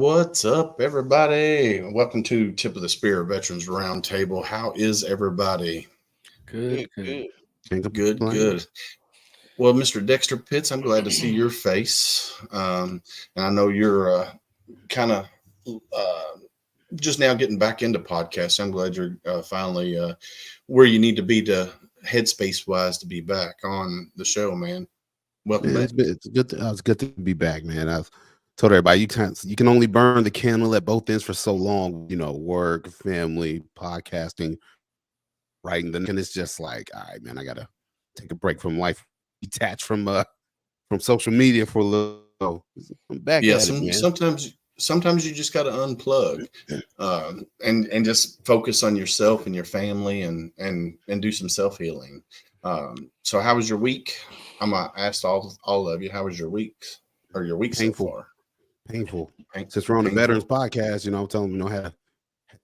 What's up, everybody? Welcome to Tip of the Spear Veterans Roundtable. How is everybody? Good. Good. Well, Mr. Dexter Pitts, I'm glad to see your face. And I know you're kind of just now getting back into podcasts. I'm glad you're finally where you need to be to headspace-wise to be back on the show, man. Welcome back. It's good to be back, man. I've told everybody you can only burn the candle at both ends for so long. Work, family, podcasting, writing. And it's just like, all right, man, I gotta take a break from life, detach from social media for a little. I'm back. Yeah, at it, man. Sometimes you just got to unplug and just focus on yourself and your family and do some self-healing. So how was your week? I'm going to ask all of you, how was your week or your week so far? Painful. Since we're on the Veterans podcast, I'm telling them,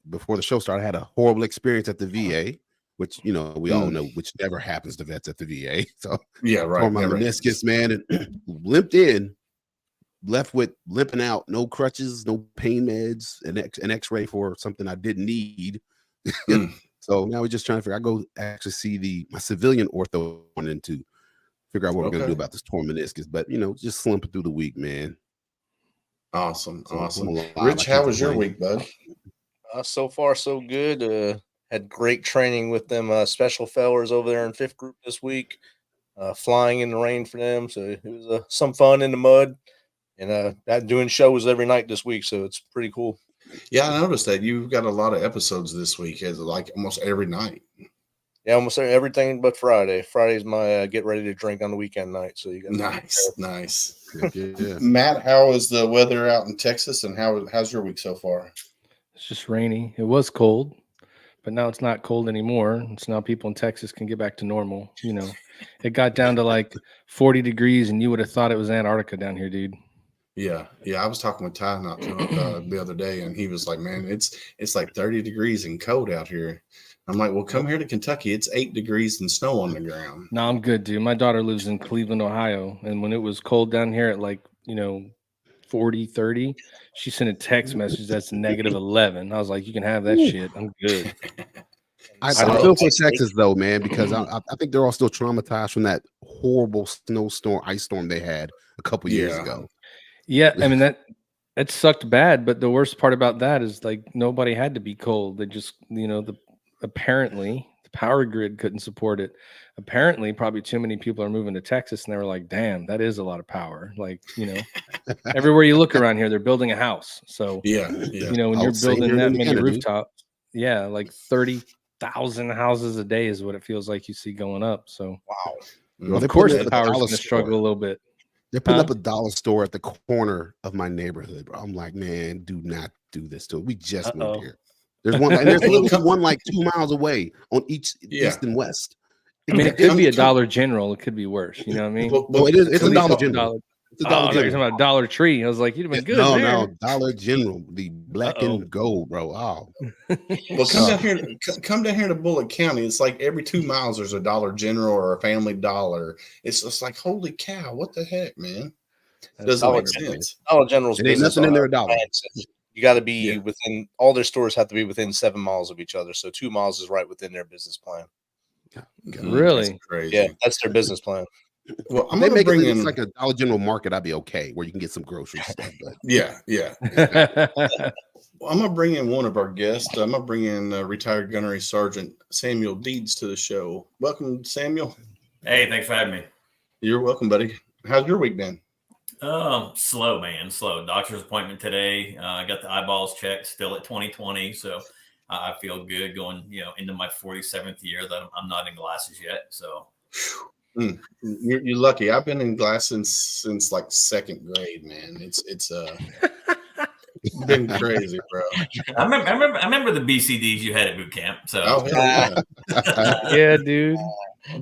before the show started, I had a horrible experience at the VA, which, we all know, which never happens to vets at the VA. So yeah, right. Tore my meniscus, man, and limped in. Left with limping out, no crutches, no pain meds, an X-ray for something I didn't need. So now we're just trying to figure. I go actually see my civilian ortho wanting to figure out what we're gonna do about this torn meniscus. But just slumping through the week, man. Awesome. Rich, how was your week, bud? So far, so good. Had great training with them special fellers over there in 5th Group this week. Flying in the rain for them, so it was some fun in the mud. And doing shows every night this week, so it's pretty cool. Yeah, I noticed that you've got a lot of episodes this week. Is like almost every night. Yeah, almost everything but Friday. Friday's my get ready to drink on the weekend night. So you got nice. Yeah. Matt, how is the weather out in Texas, and how's your week so far? It's just rainy. It was cold, but now it's not cold anymore. It's now people in Texas can get back to normal. It got down to like 40 degrees, and you would have thought it was Antarctica down here, dude. Yeah. I was talking with Ty the other day, and he was like, "Man, it's like 30 degrees and cold out here." I'm like, "Well, come here to Kentucky. It's 8 degrees and snow on the ground." No, I'm good, dude. My daughter lives in Cleveland, Ohio, and when it was cold down here at like 40, 30, she sent a text message that's -11. I was like, "You can have that shit. I'm good." I feel for Texas though, man, because I think they're all still traumatized from that horrible ice storm they had a couple years ago. Yeah, I mean that sucked bad, but the worst part about that is like nobody had to be cold. They just, apparently the power grid couldn't support it. Apparently, probably too many people are moving to Texas, and they were like, "Damn, that is a lot of power." Like, everywhere you look around here, they're building a house. So yeah. When you're building that many rooftops, like 30,000 houses a day is what it feels like you see going up. So wow, of course the power's going to struggle a little bit. They're putting up a dollar store at the corner of my neighborhood, bro. I'm like, man, do not do this to it. We just moved here. There's one, and there's literally one like 2 miles away on each east and west. I mean, it could be a Dollar General. It could be worse. You know what I mean? Well, it's a Dollar General. It's a Dollar General. You're talking about Dollar Tree. I was like, you'd have been good. No, Dollar General, the black and gold, bro. Oh. Well, come down here to Bullitt County. It's like every 2 miles there's a Dollar General or a Family Dollar. It's just like, holy cow, what the heck, man? Doesn't make sense. Dollar General's ain't nothing in there $1. You got to be within, all their stores have to be within 7 miles of each other. So 2 miles is right within their business plan. Really? That's crazy. Yeah, that's their business plan. Well, I'm they gonna make bring it in like a Dollar General market. I'd be okay, where you can get some grocery stuff. But. Yeah. Well, I'm gonna bring in one of our guests. I'm gonna bring in retired Gunnery Sergeant Samuel Deeds to the show. Welcome, Samuel. Hey, thanks for having me. You're welcome, buddy. How's your week been? Slow, man. Slow. Doctor's appointment today. I got the eyeballs checked. Still at 20/20, so I feel good going. Into my 47th year that I'm not in glasses yet. So. You're lucky. I've been in glasses since like 2nd grade, man. It's been crazy, bro. I remember the BCDs you had at boot camp. So yeah, dude.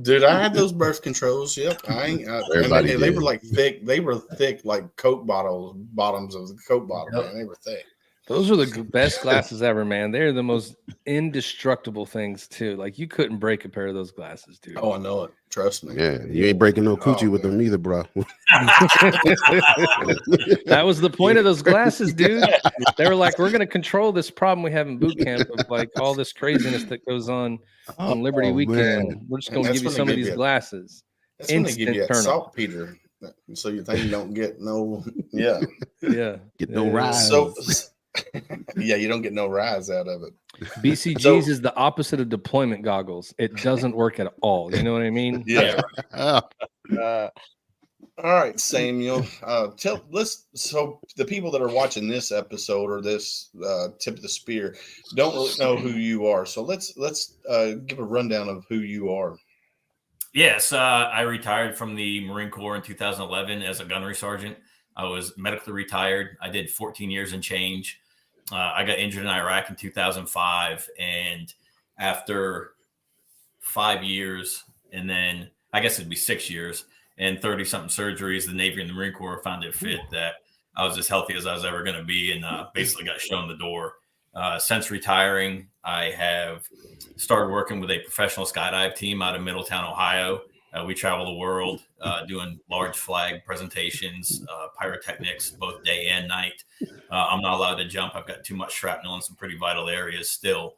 Dude, I had those birth controls. Yep, they were like thick. They were thick like Coke bottoms of the Coke bottle. Man, they were thick. Those are the best glasses ever, man. They're the most indestructible things too. Like you couldn't break a pair of those glasses, dude. Oh, I know it. Trust me. Yeah, you ain't breaking no coochie with them either, bro. That was the point of those glasses, dude. They were like, we're going to control this problem we have in boot camp of like all this craziness that goes on Liberty Weekend. Man. We're just going to give you some of these glasses. That's when they give you that turn-up. saltpeter, so you think you don't get no. Yeah. Get no rise. So, yeah, you don't get no rise out of it. BCGs is the opposite of deployment goggles. It doesn't work at all. You know what I mean? Yeah. All right, Samuel. So the people that are watching this episode or this tip of the spear don't really know who you are. So let's give a rundown of who you are. Yes, I retired from the Marine Corps in 2011 as a gunnery sergeant. I was medically retired. I did 14 years and change. I got injured in Iraq in 2005, and after 5 years, and then I guess it'd be 6 years and 30-something surgeries, the Navy and the Marine Corps found it fit that I was as healthy as I was ever going to be, and basically got shown the door. Since retiring, I have started working with a professional skydive team out of Middletown, Ohio. We travel the world doing large flag presentations, pyrotechnics, both day and night. I'm not allowed to jump. I've got too much shrapnel in some pretty vital areas still.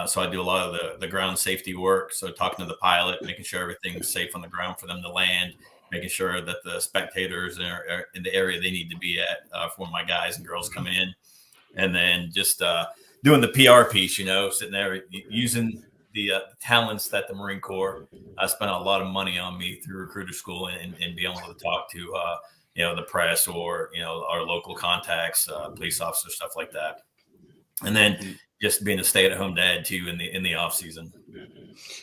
So I do a lot of the ground safety work. So talking to the pilot, making sure everything's safe on the ground for them to land, making sure that the spectators are in the area they need to be at for when my guys and girls come in. And then just doing the PR piece, sitting there using the talents that the Marine Corps spent a lot of money on me through recruiter school and being able to talk to, the press or, our local contacts, police officers, stuff like that. And then just being a stay-at-home dad too in the off season.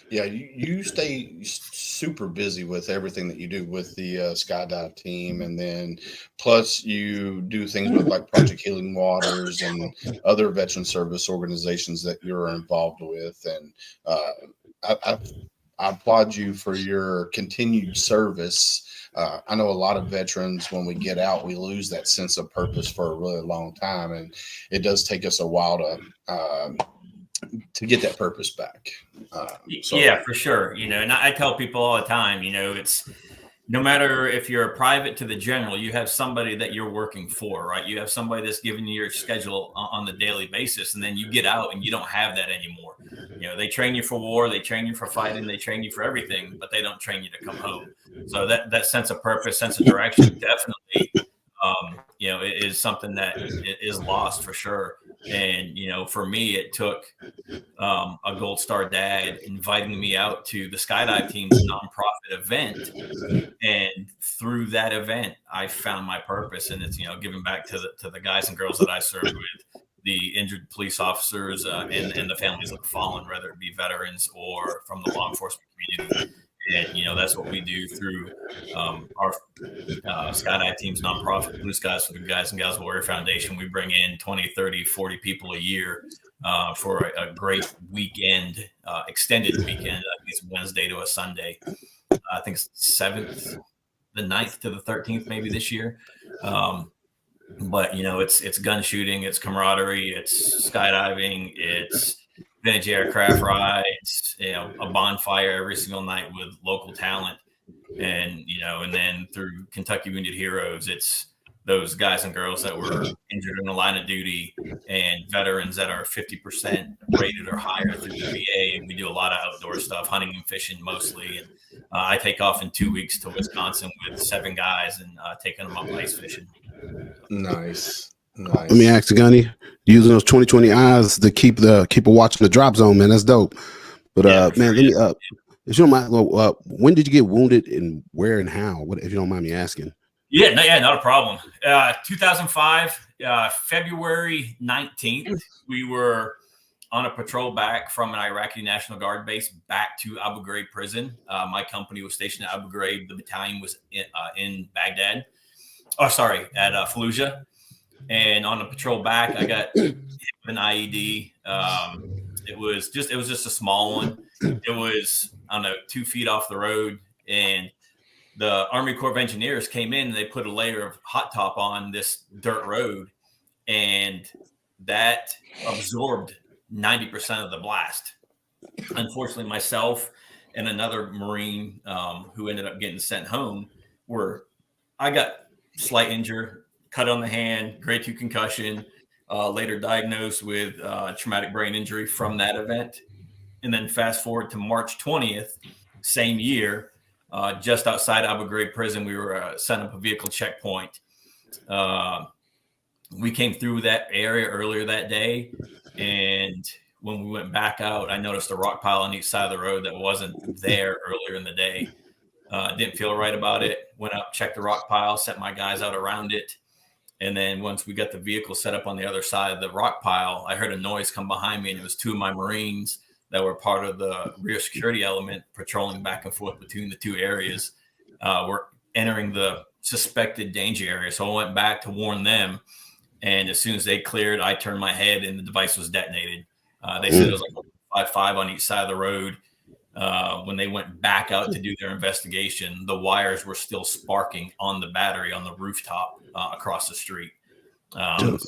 Yeah, you stay super busy with everything that you do with the skydive team, and then plus you do things with like Project Healing Waters and other veteran service organizations that you're involved with. And I applaud you for your continued service. I know a lot of veterans, when we get out, we lose that sense of purpose for a really long time, and it does take us a while to get that purpose back. Yeah, for sure. And I tell people all the time, it's no matter if you're a private to the general, you have somebody that you're working for, right? You have somebody that's giving you your schedule on the daily basis, and then you get out and you don't have that anymore. They train you for war, they train you for fighting, they train you for everything, but they don't train you to come home. So that sense of purpose, sense of direction, definitely, it is something that is lost for sure. And, for me, it took a Gold Star dad inviting me out to the skydive team's nonprofit event. And through that event, I found my purpose. And it's, giving back to the guys and girls that I served with, the injured police officers and the families of the fallen, whether it be veterans or from the law enforcement community. And, that's what we do through our skydive team's nonprofit, Blue Skies for the Guys and Gals Warrior Foundation. We bring in 20, 30, 40 people a year for a great weekend, extended weekend. I think it's Wednesday to a Sunday. I think it's the 9th to the 13th, maybe this year. But, it's gun shooting, it's camaraderie, it's skydiving, it's vintage aircraft rides, a bonfire every single night with local talent. And, and then through Kentucky Wounded Heroes, it's those guys and girls that were injured in the line of duty and veterans that are 50% rated or higher through the VA. And we do a lot of outdoor stuff, hunting and fishing mostly. And I take off in 2 weeks to Wisconsin with 7 guys and taking them up ice fishing. Nice. Let me ask you, Gunny, using those 20/20 eyes to keep watching the drop zone, man. That's dope. But man, let me if you don't mind, when did you get wounded and where and how? What, if you don't mind me asking? Yeah, not a problem. 2005, February 19th, we were on a patrol back from an Iraqi National Guard base back to Abu Ghraib prison. My company was stationed at Abu Ghraib. The battalion was in Baghdad. Oh, sorry, at Fallujah. And on the patrol back, I got hit with an IED. It was just a small one. It was, 2 feet off the road. And the Army Corps of Engineers came in and they put a layer of hot top on this dirt road. And that absorbed 90% of the blast. Unfortunately, myself and another Marine who ended up getting sent home I got slight injury, cut on the hand, grade 2 concussion, later diagnosed with traumatic brain injury from that event. And then fast forward to March 20th, same year, just outside Abu Ghraib prison, we were setting up a vehicle checkpoint. We came through that area earlier that day, and when we went back out, I noticed a rock pile on each side of the road that wasn't there earlier in the day. Didn't feel right about it. Went up, checked the rock pile, sent my guys out around it. And then once we got the vehicle set up on the other side of the rock pile, I heard a noise come behind me, and it was 2 of my Marines that were part of the rear security element patrolling back and forth between the 2 areas. Were entering the suspected danger area. So I went back to warn them. And as soon as they cleared, I turned my head and the device was detonated. They said it was like 5.5 on each side of the road. When they went back out to do their investigation, the wires were still sparking on the battery on the rooftop across the street. And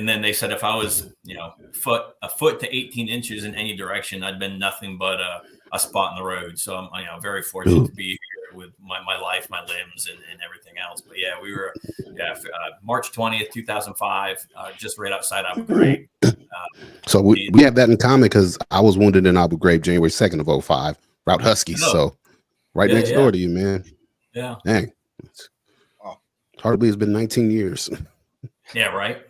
then they said if I was, a foot to 18 inches in any direction, I'd been nothing but a spot in the road. So I'm, very fortunate to be here with my life, my limbs, and everything else. But yeah, we were, March 20th, 2005, just right outside Abu Ghraib. So we have that in common because I was wounded in Abu Ghraib January 2nd of 2005, Route Huskies. So next door to you, man. Yeah. Dang. Hardly has been 19 years. Yeah, right.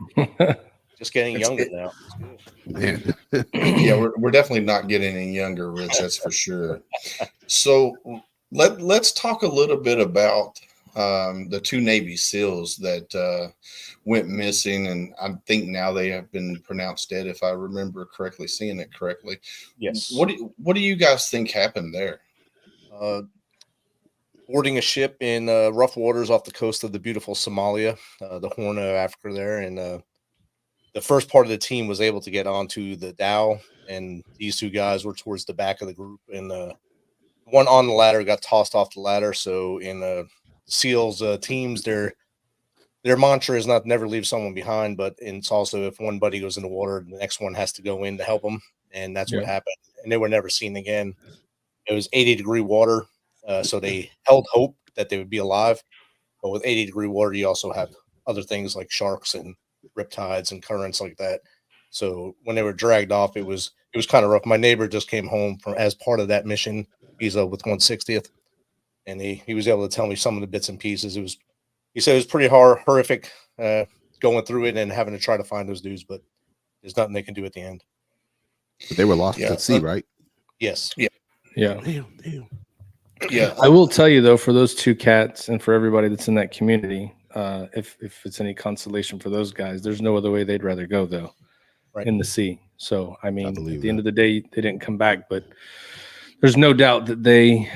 Just getting younger now. Man. Yeah, we're definitely not getting any younger, Rich. That's for sure. So let's talk a little bit about the 2 Navy SEALs that went missing, and I think now they have been pronounced dead, if I remember correctly, seeing it correctly. Yes. What do you guys think happened there? Boarding a ship in rough waters off the coast of the beautiful Somalia, the Horn of Africa there, and the first part of the team was able to get onto the dhow, and these 2 guys were towards the back of the group, and one on the ladder got tossed off the ladder. So in SEALs teams, their mantra is not never leave someone behind, but it's also if one buddy goes in the water, the next one has to go in to help them, and that's what happened. And they were never seen again. It was 80-degree water. So they held hope that they would be alive, but with 80-degree water, you also have other things like sharks and riptides and currents like that. So when they were dragged off, it was kind of rough. My neighbor just came home as part of that mission. He's with 160th, and he was able to tell me some of the bits and pieces. He said it was pretty horrific going through it and having to try to find those dudes, but there's nothing they can do at the end. But they were lost at sea, right? Yes. Yeah. Damn. Yeah, I will tell you though, for those 2 cats and for everybody that's in that community, if it's any consolation for those guys, there's no other way they'd rather go though, Right. in the sea. So I mean, believe at the end of the day, they didn't come back, but there's no doubt that they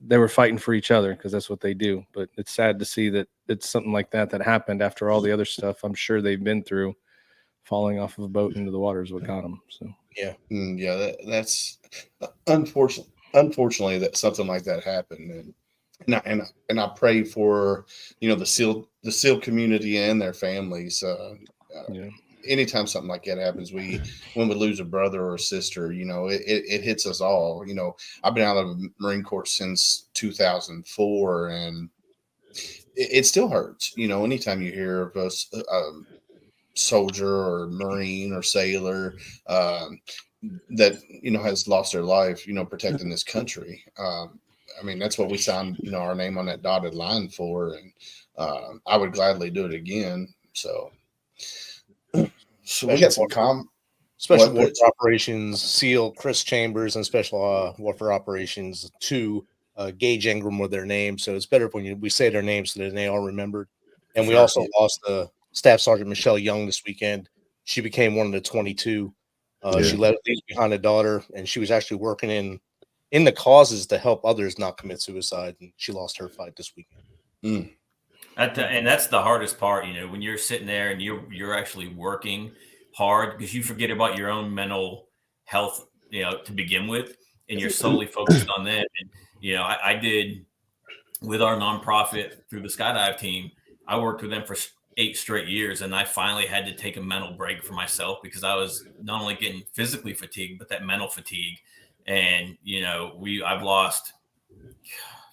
were fighting for each other because that's what they do. But it's sad to see that it's something like that happened after all the other stuff I'm sure they've been through. Falling off of a boat into the water is what got them. So yeah, that's unfortunate. Unfortunately, that something like that happened, and I pray for the SEAL community and their families. Anytime something like that happens, when we lose a brother or a sister, it hits us all. I've been out of the Marine Corps since 2004, and it still hurts. Anytime you hear of a soldier or Marine or sailor that has lost their life protecting this country. I mean, that's what we signed our name on that dotted line for, and I would gladly do it again. So we got some special warfare operations SEAL Chris Chambers and special warfare operations 2 Gage Ingram were their names. So it's better when we say their names so that they all remembered. And we also lost Staff Sergeant Michelle Young this weekend. She became one of the 22. She leaves behind a daughter, and she was actually working in the causes to help others not commit suicide. And she lost her fight this weekend. And that's the hardest part, when you're sitting there and you're actually working hard because you forget about your own mental health, to begin with, and you're solely focused on them. And I did with our nonprofit through the skydive team. I worked with them for 8 straight years. And I finally had to take a mental break for myself because I was not only getting physically fatigued, but that mental fatigue. And, I've lost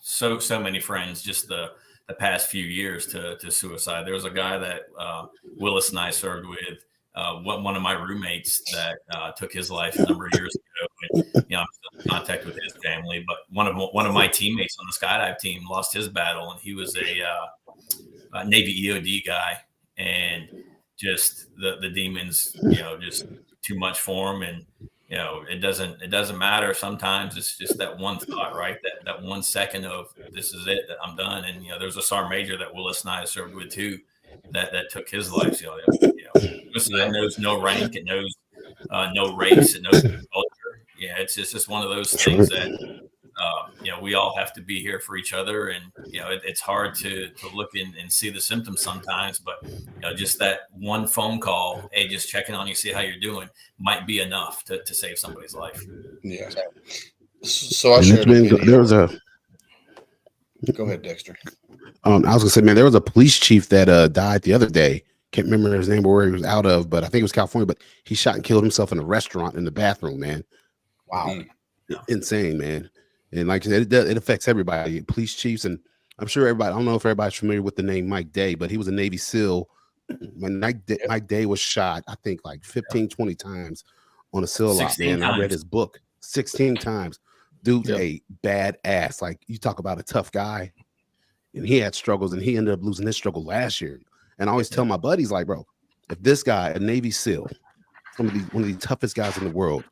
so many friends just the past few years to suicide. There was a guy that Willis and I served with, one of my roommates that took his life a number of years ago. And, I'm still in contact with his family. But one of my teammates on the skydive team lost his battle, and he was a Navy EOD guy, and just the demons, just too much for him. And it doesn't matter. Sometimes it's just that one thought, right? That 1 second of this is it, that I'm done. And there's a sergeant major that Willis and I served with too, that took his life. Suicide knows no rank, it knows no race, it knows no culture. Yeah, it's just one of those things that we all have to be here for each other. And it's hard to look and see the symptoms sometimes, but just that one phone call, hey, just checking on you, see how you're doing, might be enough to save somebody's life. Yeah. So I shared a video. There was a. Go ahead, Dexter. I was gonna say, man, there was a police chief that died the other day. Can't remember his name or where he was out of, but I think it was California. But he shot and killed himself in a restaurant in the bathroom, man. Wow, insane, man. And like I said, it affects everybody, police chiefs, and I'm sure everybody. I don't know if everybody's familiar with the name Mike Day, but he was a Navy SEAL. When Mike Day was shot, I think like 15, 20 times on a SEAL lot, man. I read his book 16 times. Dude's a badass. Like, you talk about a tough guy, and he had struggles, and he ended up losing his struggle last year. And I always tell my buddies, like, bro, if this guy, a Navy SEAL, one of the toughest guys in the world,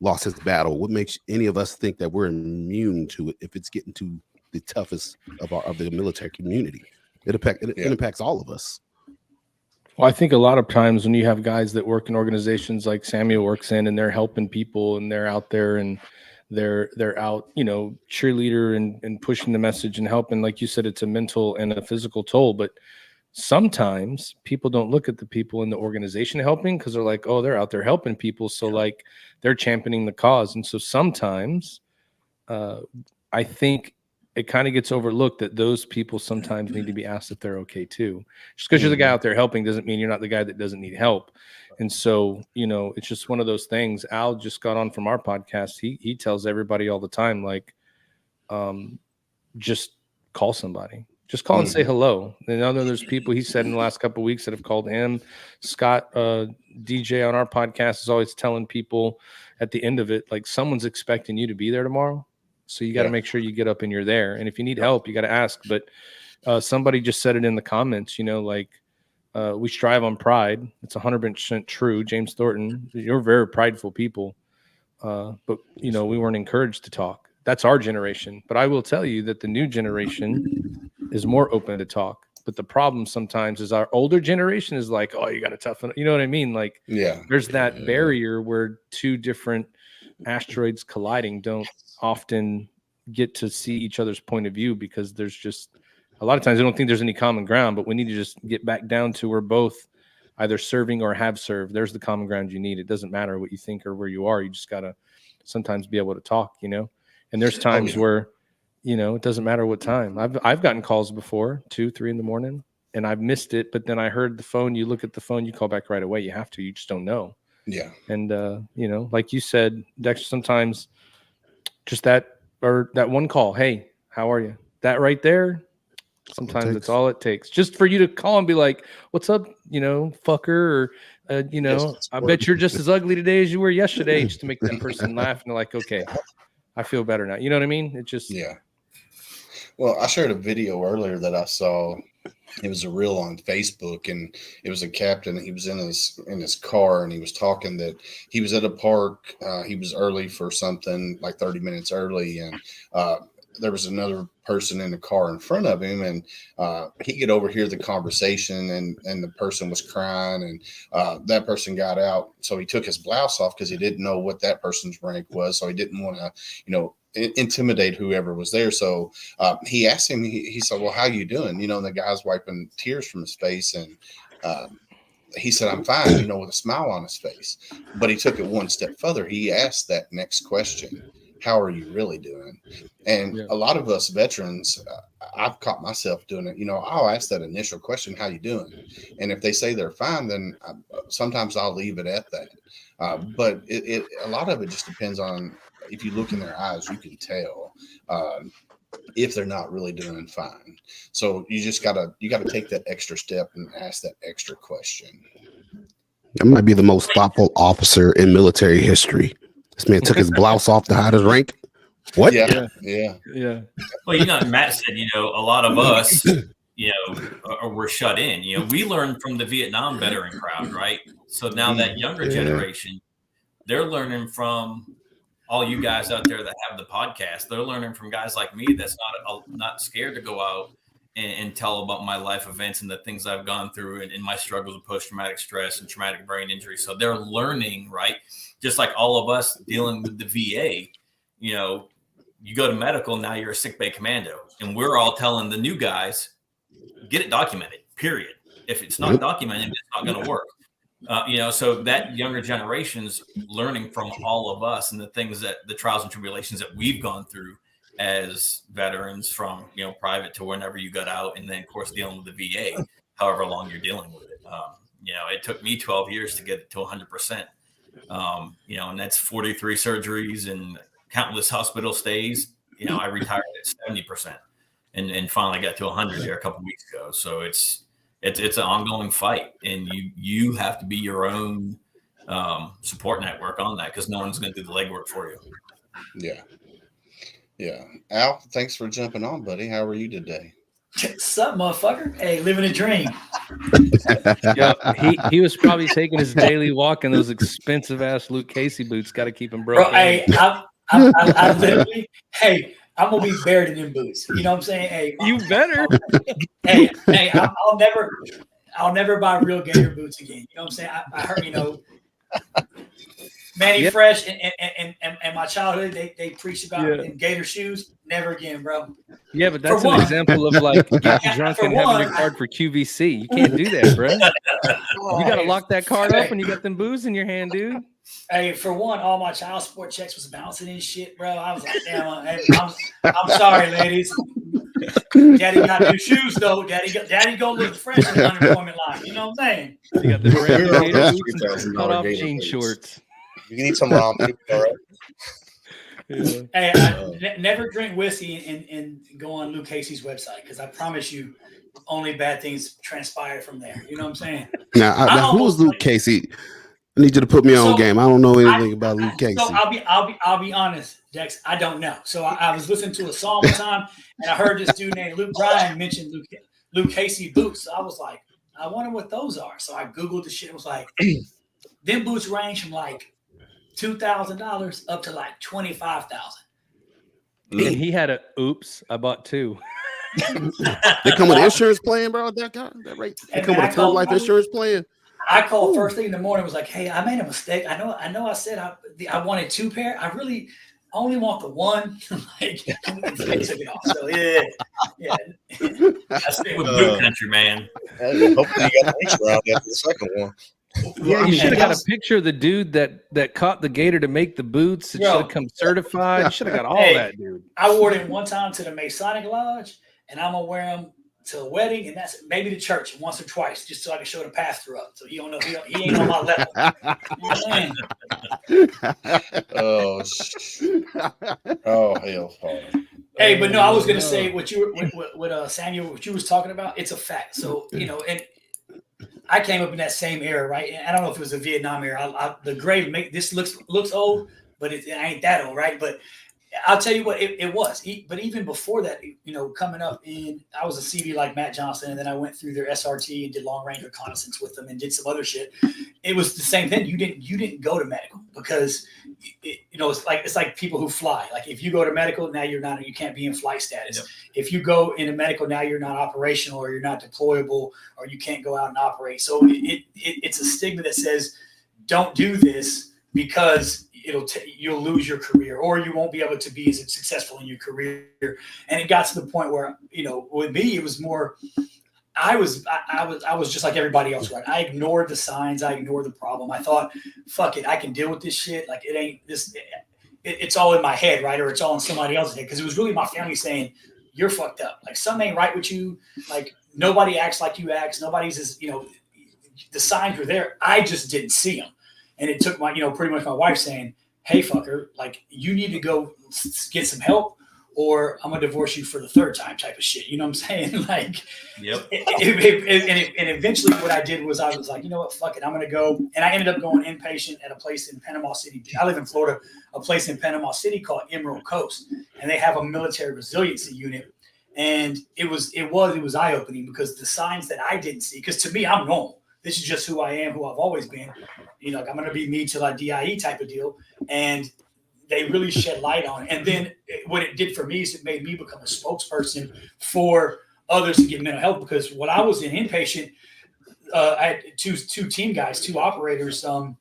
lost his battle, what makes any of us think that we're immune to it if it's getting to the toughest of the military community? It impacts all of us. Well, I think a lot of times when you have guys that work in organizations like Samuel works in, and they're helping people, and they're out there, and they're out, cheerleader and pushing the message and helping, like you said, it's a mental and a physical toll. But sometimes people don't look at the people in the organization helping, because they're like, oh, they're out there helping people, so like they're championing the cause. And so sometimes I think it kind of gets overlooked that those people sometimes need to be asked if they're okay too. Just because you're the guy out there helping doesn't mean you're not the guy that doesn't need help. And so, it's just one of those things. Al just got on from our podcast. He tells everybody all the time, like, just call somebody. Just call and say hello. And I know there's people, he said, in the last couple of weeks that have called him. Scott, DJ on our podcast, is always telling people at the end of it, like, someone's expecting you to be there tomorrow. So you got to make sure you get up and you're there. And if you need help, you got to ask. But somebody just said it in the comments, we strive on pride. It's 100% true. James Thornton, you're very prideful people. But, we weren't encouraged to talk. That's our generation. But I will tell you that the new generation is more open to talk. But the problem sometimes is our older generation is like, oh, you got to toughen up. You know what I mean? Like, there's that barrier where two different asteroids colliding don't often get to see each other's point of view, because there's just a lot of times I don't think there's any common ground, but we need to just get back down to we're both either serving or have served. There's the common ground you need. It doesn't matter what you think or where you are. You just got to sometimes be able to talk, and there's times where, it doesn't matter what time. I've gotten calls before 2, 3 in the morning, and I've missed it. But then I heard the phone, you look at the phone, you call back right away. You have to, you just don't know. Yeah. And, like you said, Dexter, sometimes just that one call, hey, how are you? That right there, sometimes that's all it takes. Just for you to call and be like, what's up, fucker, or, I bet you're just as ugly today as you were yesterday, just to make that person laugh. And they're like, okay, I feel better now. You know what I mean? It just. Yeah. Well, I shared a video earlier that I saw. It was a reel on Facebook, and it was a captain. He was in his car, and he was talking that he was at a park. He was early for something, like 30 minutes early, and there was another person in the car in front of him, and he could overhear the conversation, and the person was crying, and that person got out. So he took his blouse off because he didn't know what that person's rank was. So he didn't want to, intimidate whoever was there. So he asked him, he said, well, how you doing? And the guy's wiping tears from his face, and he said, I'm fine, with a smile on his face. But he took it one step further. He asked that next question, how are you really doing? And a lot of us veterans, I've caught myself doing it. I'll ask that initial question, how you doing? And if they say they're fine, then sometimes I'll leave it at that. But a lot of it just depends on, if you look in their eyes, you can tell if they're not really doing fine. So you gotta take that extra step and ask that extra question. That might be the most thoughtful officer in military history. This man took his blouse off to hide his rank. What? Yeah. Well, Matt said, a lot of us, we're shut in. We learned from the Vietnam veteran crowd, right? So now that younger generation, they're learning from all you guys out there that have the podcast. They're learning from guys like me that's not scared to go out and tell about my life events and the things I've gone through and my struggles with post-traumatic stress and traumatic brain injury. So they're learning, right? Just like all of us dealing with the VA, you go to medical, now you're a sick bay commando. And we're all telling the new guys, get it documented, period. If it's not documented, it's not going to work. So that younger generation's learning from all of us and the things that the trials and tribulations that we've gone through as veterans from, private to whenever you got out. And then, of course, dealing with the VA, however long you're dealing with it. It took me 12 years to get it to 100%. And that's 43 surgeries and countless hospital stays. I retired at 70% and finally got to 100 there a couple of weeks ago. So it's an ongoing fight, and you have to be your own support network on that, because no one's going to do the legwork for you. Yeah. Al, thanks for jumping on, buddy. How are you today? What's up, motherfucker? Hey, living a dream. He was probably taking his daily walk in those expensive ass Luke Casey boots. Got to keep him broke. Bro, hey, I literally, I'm gonna be buried in them boots. You know what I'm saying? Hey, you better. Hey, I'll never buy real Gator boots again. You know what I'm saying? I heard, Manny Fresh and my childhood, they preached about in Gator shoes. Never again, bro. Yeah, but that's an example of like getting drunk and having a card for QVC. You can't do that, bro. You got to lock that card up when you got them booze in your hand, dude. Hey, for one, all my child support checks was bouncing and shit, bro. I was like, damn, I'm sorry, ladies. Daddy got new shoes though. Daddy go look fresh in the unemployment line. You know what I'm saying? You got the brand new boots and cut off jean shorts. You need some ramen. All right. Yeah. Hey, never drink whiskey and go on Luke Casey's website, because I promise you, only bad things transpire from there. You know what I'm saying? Now who's Luke Casey? I need you to put me on game. I don't know anything about Luke Casey. So I'll be honest, Dex. I don't know. So I was listening to a song one time, and I heard this dude named Luke Bryan mention Luke Casey boots. So I was like, I wonder what those are. So I googled the shit. It was like, them boots range from like $2,000 up to like $25,000. Mm. And he had I bought two. They come with insurance plan, bro. That right? They come with a term life insurance plan. I called first thing in the morning. Was like, hey, I made a mistake. I know. I said I wanted two pair. I only want the one. Like, they took it off. So yeah. I stick with boot country, man. Hopefully you got the reach around after the second one. Yeah, you should have got a picture of the dude that caught the gator to make the boots. It should have come certified. You should have got all that, dude. I wore them one time to the Masonic Lodge, and I'm gonna wear them to a wedding, and that's maybe to church once or twice, just so I can show the pastor up. So he don't know he ain't on my level. Hell, Hey, but no, I was gonna say what Samuel, what you was talking about. It's a fact. So and I came up in that same era, right? And I don't know if it was the Vietnam era. The gray this looks old, but it ain't that old, right? But I'll tell you what, it was. But even before that, coming up I was a CV like Matt Johnson, and then I went through their SRT and did long range reconnaissance with them and did some other shit. It was the same thing. You didn't go to medical because it's like people who fly. Like if you go to medical, now you can't be in flight status. Yep. If you go into medical, now you're not operational, or you're not deployable, or you can't go out and operate. So it's a stigma that says don't do this because you'll lose your career, or you won't be able to be as successful in your career. And it got to the point where, with me, it was more, I was just like everybody else, right? I ignored the signs. I ignored the problem. I thought, fuck it, I can deal with this shit. Like it ain't this. it's all in my head, right? Or it's all in somebody else's head. Because it was really my family saying, you're fucked up. Like something ain't right with you. Like nobody acts like you act. Nobody's as, the signs were there. I just didn't see them. And it took my, pretty much my wife saying, hey, fucker, like you need to go get some help or I'm going to divorce you for the third time type of shit. You know what I'm saying? Like, yep. And eventually what I did was I was like, you know what, fuck it. I'm going to go. And I ended up going inpatient at a place in Panama City. I live in Florida, a place in Panama City called Emerald Coast. And they have a military resiliency unit. And it was eye-opening because the signs that I didn't see, because to me, I'm normal. This is just who I am, who I've always been. I'm going to be me till I DIE type of deal. And they really shed light on it. And then what it did for me is it made me become a spokesperson for others to get mental health. Because when I was in inpatient, I had two team guys, two operators. A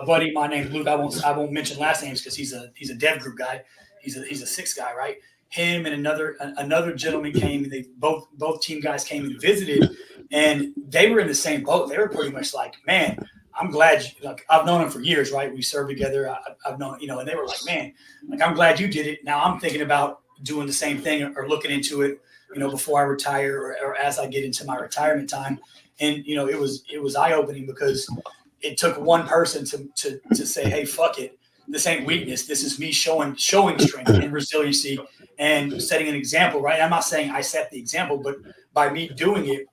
buddy of mine named Luke. I won't mention last names because he's a dev group guy. He's a six guy, right? Him and another gentleman came, and they both team guys came and visited, and they were in the same boat. They were pretty much like, man, I'm glad I've known him for years, right? We served together. I've known, and they were like, man, like, I'm glad you did it. Now I'm thinking about doing the same thing or looking into it, before I retire or as I get into my retirement time. And, it was eye-opening because it took one person to say, hey, fuck it. This ain't weakness. This is me showing strength and resiliency and setting an example, right? I'm not saying I set the example, but by me doing it,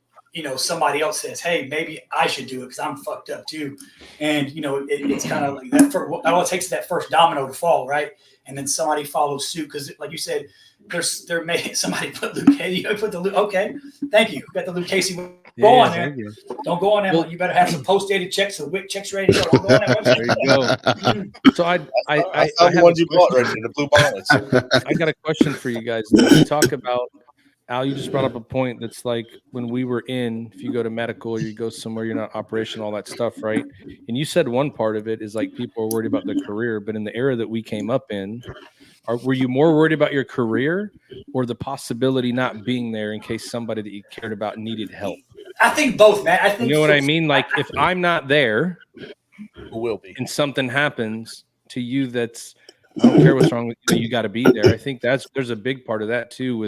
somebody else says, hey, maybe I should do it because I'm fucked up too. And, it's kind of like that. All it takes is that first domino to fall, right? And then somebody follows suit because, like you said, somebody put Luke Casey. Put the Luke. Okay, thank you. Got the Luke Casey. Go on there. Don't go on there. Well, you better have some post-dated checks or WIC checks ready to go. Don't go on that website. There you go. So I the ones you bought right there, the blue bonnets. I got a question for you guys. You talk about, Al, you just brought up a point that's like when we were if you go to medical or you go somewhere, you're not operational, all that stuff, right? And you said one part of it is like people are worried about their career, but in the era that we came up in, were you more worried about your career or the possibility not being there in case somebody that you cared about needed help? I think both, man. I think what I mean? Like if I'm not there, who will be? And something happens to you that's, I don't care what's wrong with you, you got to be there. I think there's a big part of that too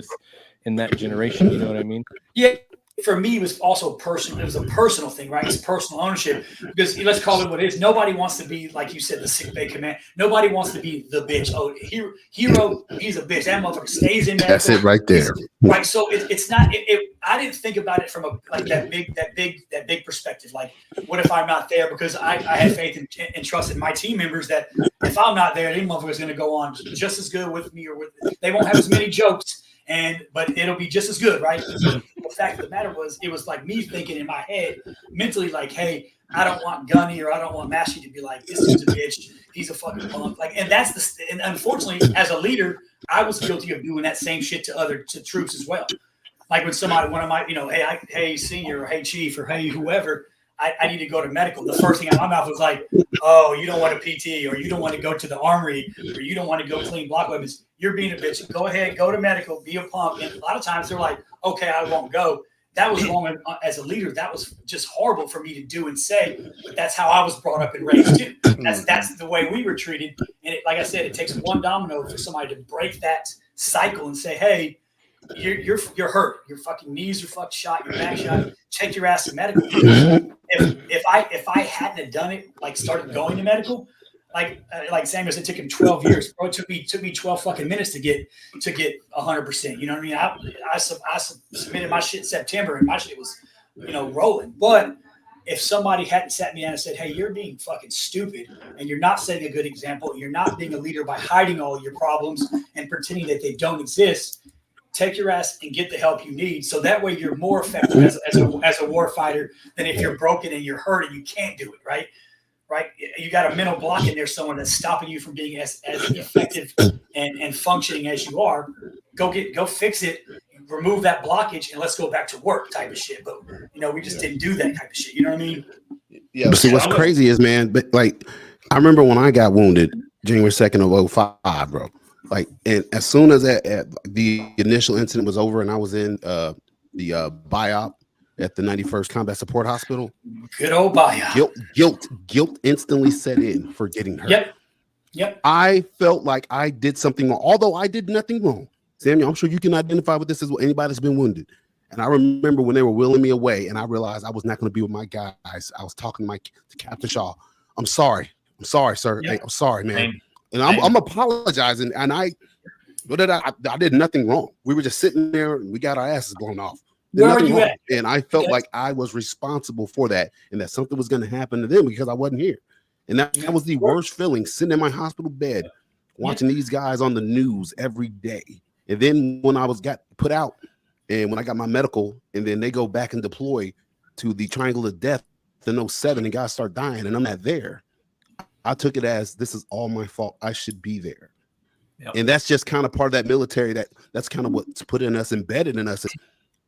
in that generation. You know what I mean? Yeah. For me, it was also personal. It was a personal thing, right? It's personal ownership because let's call it what it is. Nobody wants to be, like you said, the sick bay command. Nobody wants to be the bitch. Oh, hero, he's a bitch. That motherfucker stays in. That's it right there. Right. So it's not. I didn't think about it from that big perspective. Like, what if I'm not there? Because I had faith and trust in my team members that if I'm not there, them motherfuckers going to go on just as good with me they won't have as many jokes. But it'll be just as good, right? The fact of the matter was, it was like me thinking in my head, mentally, like, hey, I don't want Gunny or I don't want Massey to be like, this is a bitch, he's a fucking punk. Like, and and unfortunately, as a leader, I was guilty of doing that same shit to troops as well. Like when one of my, hey senior, or hey chief, or hey whoever, I need to go to medical. The first thing out of my mouth was like, oh, you don't want a PT, or you don't want to go to the armory, or you don't want to go clean block weapons. You're being a bitch. Go ahead, go to medical, be a punk. And a lot of times they're like, okay, I won't go. That was wrong as a leader. That was just horrible for me to do and say. But that's how I was brought up and raised too. That's the way we were treated. And like I said, it takes one domino for somebody to break that cycle and say, hey, you're hurt. Your fucking knees are fucked shot. Your back shot. Take your ass to medical. If I hadn't have done it, like started going to medical, like Samuel said, it took him 12 years. Bro, it took me 12 fucking minutes to get 100%. You know what I mean? I submitted my shit in September and my shit was, rolling. But if somebody hadn't sat me down and said, hey, you're being fucking stupid and you're not setting a good example, you're not being a leader by hiding all your problems and pretending that they don't exist, take your ass and get the help you need. So that way you're more effective as a war fighter than if you're broken and you're hurt and you can't do it, right? Right? You got a mental block in there, someone that's stopping you from being as effective and functioning as you are. Go fix it, remove that blockage, and let's go back to work type of shit. But, we just didn't do that type of shit. You know what I mean? Yeah. But see, what's crazy is, man, but like, I remember when I got wounded January 2nd of 2005, bro. Like, and as soon as the initial incident was over and I was in the BIOP at the 91st Combat Support Hospital. Good old BIOP. Guilt instantly set in for getting hurt. Yep. Yep. I felt like I did something wrong, although I did nothing wrong. Samuel, I'm sure you can identify with this as well. Anybody that's been wounded. And I remember when they were wheeling me away and I realized I was not going to be with my guys. I was talking to Captain Shaw. I'm sorry, sir. Yep. Hey, I'm sorry, man. Same. And I'm apologizing. And I did nothing wrong. We were just sitting there and we got our asses blown off. Where were you at? And I felt like I was responsible for that and that something was going to happen to them because I wasn't here. And that was the worst feeling, sitting in my hospital bed, watching these guys on the news every day. And then when I got put out and when I got my medical and then they go back and deploy to the Triangle of Death in 07 and guys start dying and I'm not there, I took it as this is all my fault. I should be there. Yep. And that's just kind of part of that military. That's kind of what's put in us, embedded in us.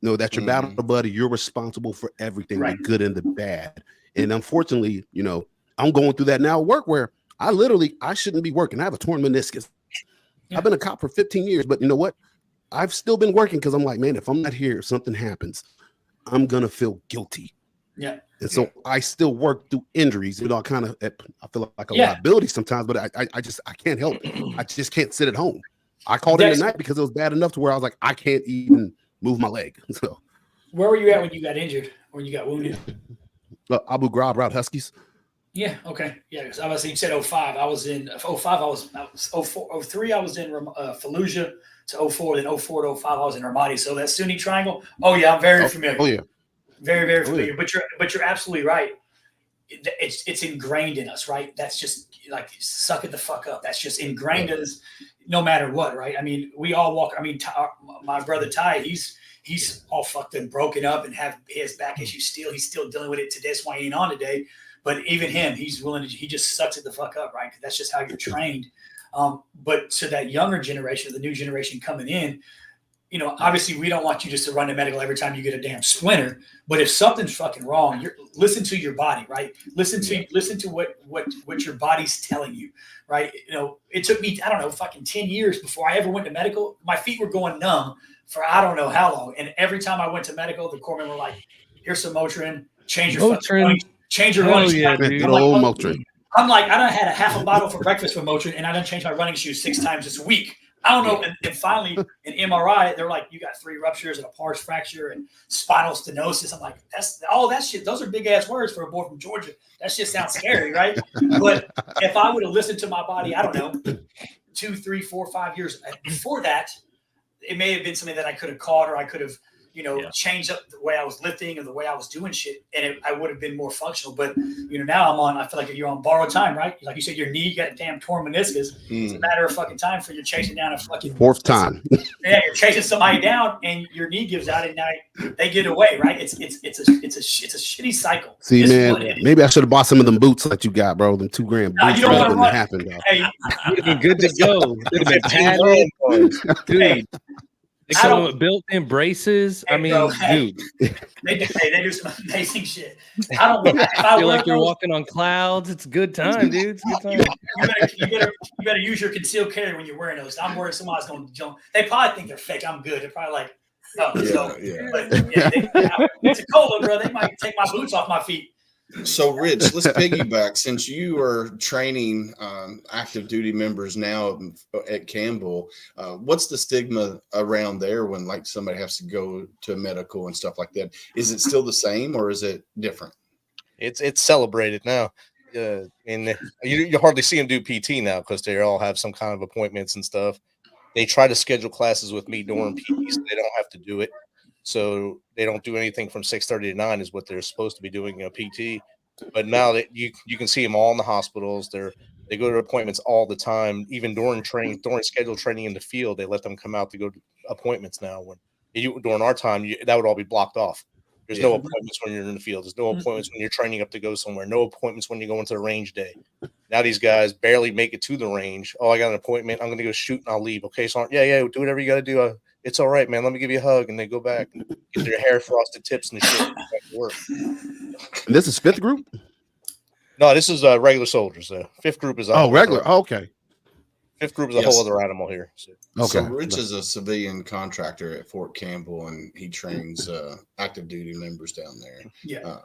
That your battle buddy, you're responsible for everything, the good and the bad. And unfortunately, I'm going through that now at work where I shouldn't be working. I have a torn meniscus. Yeah. I've been a cop for 15 years, but you know what? I've still been working because I'm like, man, if I'm not here, if something happens, I'm going to feel guilty. Yeah. And so I still work through injuries. I feel like a liability sometimes, but I can't help it. I just can't sit at home. I called in tonight because it was bad enough to where I was like, I can't even move my leg. So where were you at when you got injured, when you got wounded? Abu Ghraib Route Huskies. Yeah. Okay. Yeah. Because obviously you said 05. I was in 05. I was 04, 03. I was in Fallujah to 04. Then 04 to 05. I was in Ramadi. So that Sunni Triangle. Oh yeah, I'm very familiar. Oh yeah. Very, very familiar. But you're absolutely right. It's ingrained in us, right? That's just like suck it the fuck up. That's just ingrained in us, no matter what, right? I mean, we all walk. I mean, my brother Ty, he's all fucked and broken up and have his back issues still. He's still dealing with it today. That's why he ain't on today. But even him, he just sucks it the fuck up, right? Because that's just how you're trained. But to that younger generation, the new generation coming in, obviously we don't want you just to run to medical every time you get a damn splinter. But if something's fucking wrong, listen to your body, right? Listen to what your body's telling you, right? It took me, I don't know, fucking 10 years before I ever went to medical. My feet were going numb for I don't know how long. And every time I went to medical, the corpsmen were like, here's some Motrin, change your running. Yeah, Motrin. I'm like, I done had a half a bottle for breakfast for Motrin, and I done changed my running shoes 6 times this week. I don't know. And finally, in MRI, they're like, you got 3 ruptures and a pars fracture and spinal stenosis. I'm like, that's all that shit. Those are big ass words for a boy from Georgia. That shit sounds scary, right? But if I would have listened to my body, I don't know, 2, 3, 4, 5 years before that, it may have been something that I could have caught or I could have, changed up the way I was lifting or the way I was doing shit, and I would have been more functional. But now I feel like you're on borrowed time, right? Like you said, your knee got a damn torn meniscus. It's a matter of fucking time for you chasing down a fucking 4th time. Yeah, you're chasing somebody down, and your knee gives out, and now they get away, right? It's a shitty cycle. See, man, maybe I should have bought some of them boots that you got, bro. Them $2 grand boots. You don't want to run. Happen, though. Hey, you'd have been good to go. You'd have been padded, dude. They come with built-in braces. Hey, I mean, bro, dude, they do some amazing shit. I don't. If I feel like you're those, walking on clouds. It's a good time, dude. It's a good time. You better use your concealed carry when you're wearing those. I'm worried somebody's going to jump. They probably think they're fake. I'm good. They're probably like, oh, it's a cola, bro. They might take my boots off my feet. So, Rich, let's piggyback. Since you are training active duty members now at Campbell, what's the stigma around there when like somebody has to go to medical and stuff like that? Is it still the same or is it different? It's celebrated now. And you hardly see them do PT now because they all have some kind of appointments and stuff. They try to schedule classes with me during PT so they don't have to do it. So they don't do anything from 6:30 to 9 is what they're supposed to be doing PT. But now that you can see them all in the hospitals, they go to appointments all the time. Even during scheduled training in the field, they let them come out to go to appointments now. During our time, that would all be blocked off. There's no appointments when you're in the field. There's no appointments when you're training up to go somewhere. No appointments when you go into the range day. Now these guys barely make it to the range. Oh, I got an appointment. I'm going to go shoot and I'll leave. Okay, so yeah, do whatever you got to do. It's all right, man. Let me give you a hug. And they go back and get their hair frosted tips and shit. Work. And this is 5th group? No, this is regular soldiers. 5th group is regular. Oh, okay. 5th group is a whole other animal here. So. Okay. So Rich is a civilian contractor at Fort Campbell, and he trains active duty members down there. Yeah.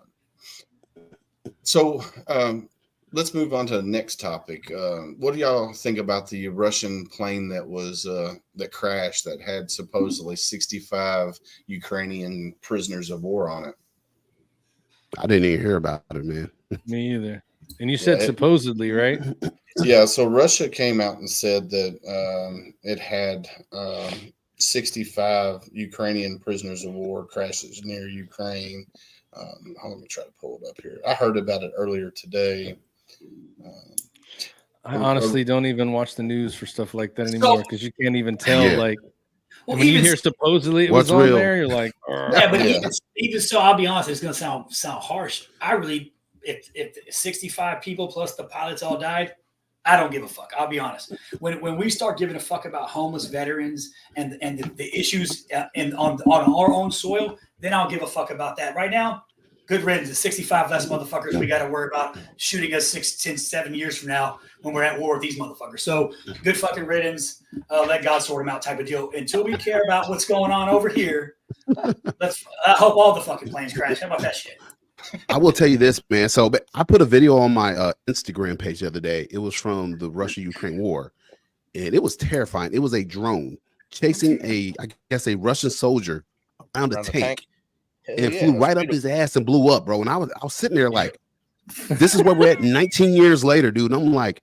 let's move on to the next topic. What do y'all think about the Russian plane that was that crashed that had supposedly 65 Ukrainian prisoners of war on it? I didn't even hear about it, man. Me either. And you said supposedly, right? Yeah. So Russia came out and said that it had 65 Ukrainian prisoners of war crashes near Ukraine. Let me try to pull it up here. I heard about it earlier today. I honestly don't even watch the news for stuff like that anymore because you can't even tell. Yeah. Like Well, when you hear supposedly it what's was on real? there, you're like, yeah, but Yeah. even so, I'll be honest. It's going to sound harsh. I really, if 65 people plus the pilots all died, I don't give a fuck. I'll be honest. When we start giving a fuck about homeless veterans and the issues on our own soil, then I'll give a fuck about that. Right now, good riddance. The 65 less motherfuckers we got to worry about shooting us 6, 10, 7 years from now when we're at war with these motherfuckers. So good fucking riddance. Let God sort them out type of deal. Until we care about what's going on over here, I hope all the fucking planes crash. How about that shit? I will tell you this, man. So I put a video on my Instagram page the other day. It was from the Russia-Ukraine war, and it was terrifying. It was a drone chasing I guess a Russian soldier around a tank. And flew right up his ass and blew up, bro. And I was sitting there like, this is where we're at 19 years later, dude. And I'm like,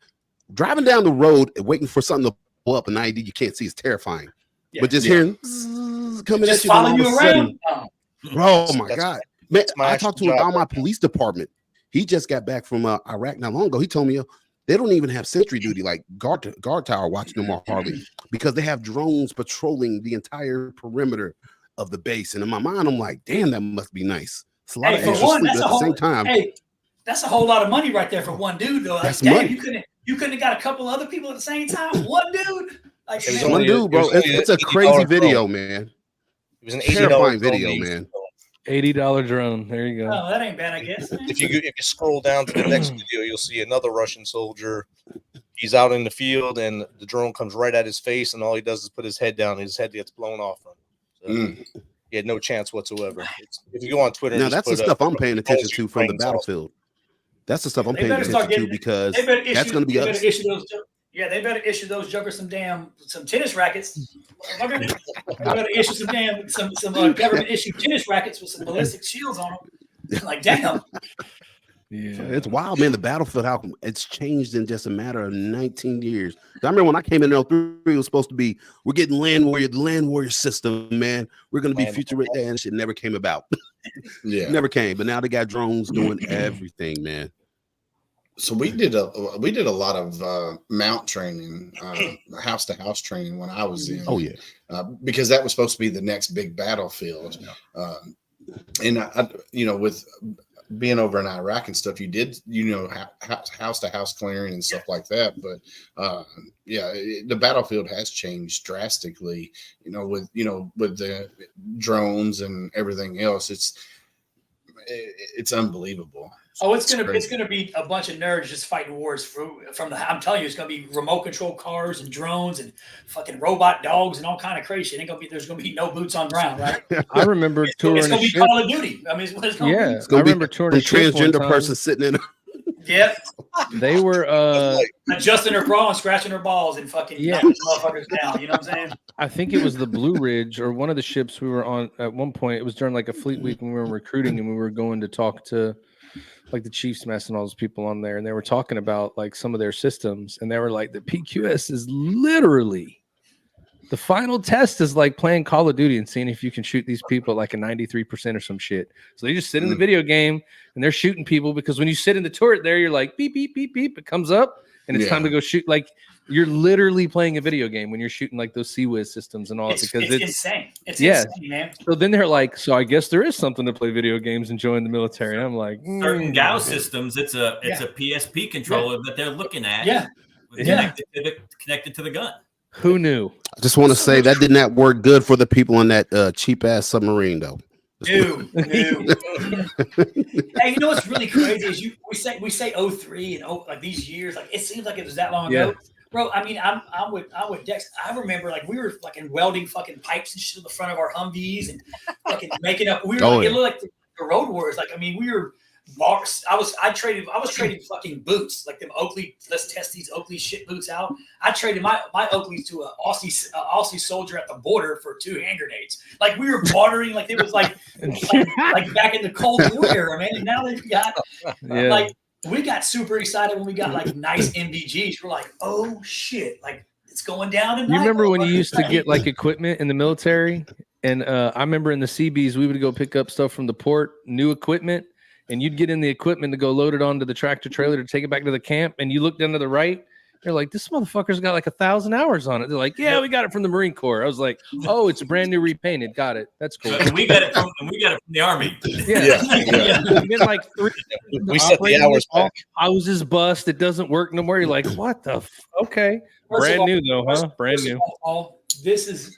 driving down the road and waiting for something to blow up, and ID you can't see is terrifying. Yeah. But just hearing zzz, coming Just at you, then following all of you a sudden, around. bro, oh my God. Man, my I actual talked to him job about my right now. police department. He just got back from Iraq not long ago. He told me they don't even have sentry duty, like guard tower watching them hardly, because they have drones patrolling the entire perimeter of the base. And in my mind, I'm like, damn, that must be nice. It's a lot of For extra one, sleep, that's but a at the whole. same time, Hey, that's a whole lot of money right there for one dude, though. Like, That's damn, money. you couldn't have got a couple other people at the same time. One dude. Like, It was man, one only dude, bro. It's a $80 crazy drone. video, man. It was an Terrifying $80 drone video, they used man. to film. $80 drone. There you go. oh, that ain't bad, I guess. If you scroll down to the next video, you'll see another Russian soldier. He's out in the field, and the drone comes right at his face, and all he does is put his head down, and his head gets blown off him. So he had no chance whatsoever. If you go on Twitter, Now and that's the put stuff I'm paying attention Russian to from the Ukraine's battlefield. That's the stuff I'm They paying better start attention to getting- because They better issue, that's going to be they better us. issue those. Yeah, they better issue those juggers some tennis rackets. They better issue some government issued tennis rackets with some ballistic shields on them. Like, damn. Yeah. It's wild, man. The battlefield, how it's changed in just a matter of 19 years. I remember when I came in 03, it was supposed to be, we're getting the land warrior system, man. We're going to be futuristic, and shit never came about. Yeah. Never came. But now they got drones doing everything, man. So we did a lot of mount training, house to house training when I was in. Oh yeah, because that was supposed to be the next big battlefield. And I, with being over in Iraq and stuff, you did, house to house clearing and stuff like that. But the battlefield has changed drastically. With the drones and everything else, it's unbelievable. Oh, it's gonna be a bunch of nerds just fighting wars from the. I'm telling you, it's gonna be remote control cars and drones and fucking robot dogs and all kind of crazy. There's gonna be no boots on ground, right? I remember touring It's a gonna be ship. Call of Duty. I mean, it's what it's gonna Yeah, it's gonna I remember touring a a ship one transgender time. person sitting in. be. Yeah, They were adjusting her bra and scratching her balls and fucking knocking motherfuckers down. You know what I'm saying? I think it was the Blue Ridge or one of the ships we were on at one point. It was during like a fleet week when we were recruiting and we were going to talk to like the chief's mess and all those people on there. And they were talking about like some of their systems. And they were like, the PQS is literally the final test is like playing Call of Duty and seeing if you can shoot these people at like a 93% or some shit. So they just sit in the video game and they're shooting people because when you sit in the turret there, you're like beep, beep, beep, beep. It comes up and it's time to go shoot. Like you're literally playing a video game when you're shooting like those CWIS systems and all It's insane. It's insane, man. So then they're like, so I guess there is something to play video games and join the military. And I'm like, certain Gauss systems, it's a PSP controller that they're looking at. Connected to the gun. Who knew? I just want to say that did not work good for the people in that cheap ass submarine, though. New. Hey, you know what's really crazy is we say 03 and like these years, like it seems like it was that long ago. Bro, I mean, I'm with Dex. I remember like we were fucking welding fucking pipes and shit to the front of our Humvees and fucking making up. It looked like the Road Warriors. Like, I mean, we were I was trading fucking boots, like them Oakley. Let's test these Oakley shit boots out. I traded my Oakleys to an Aussie soldier at the border for 2 hand grenades. Like we were bartering, like it was like back in the Cold War era, man. And now they've got like we got super excited when we got like nice MVGs. We're like, oh shit, like it's going down. You remember when you used to get like equipment in the military? And I remember in the CBs, we would go pick up stuff from the port, new equipment. And you'd get in the equipment to go load it onto the tractor trailer to take it back to the camp. And you look down to the right, you're like, this motherfucker's got like 1,000 hours on it. They're like, yeah, we got it from the Marine Corps. I was like, oh, it's brand new repainted. Got it. That's cool. And we got it from the Army. Yeah. Been like 3 we set the hours back. Houses bust. It doesn't work no more. You're like, what the okay. Brand new though, huh? Brand new. This is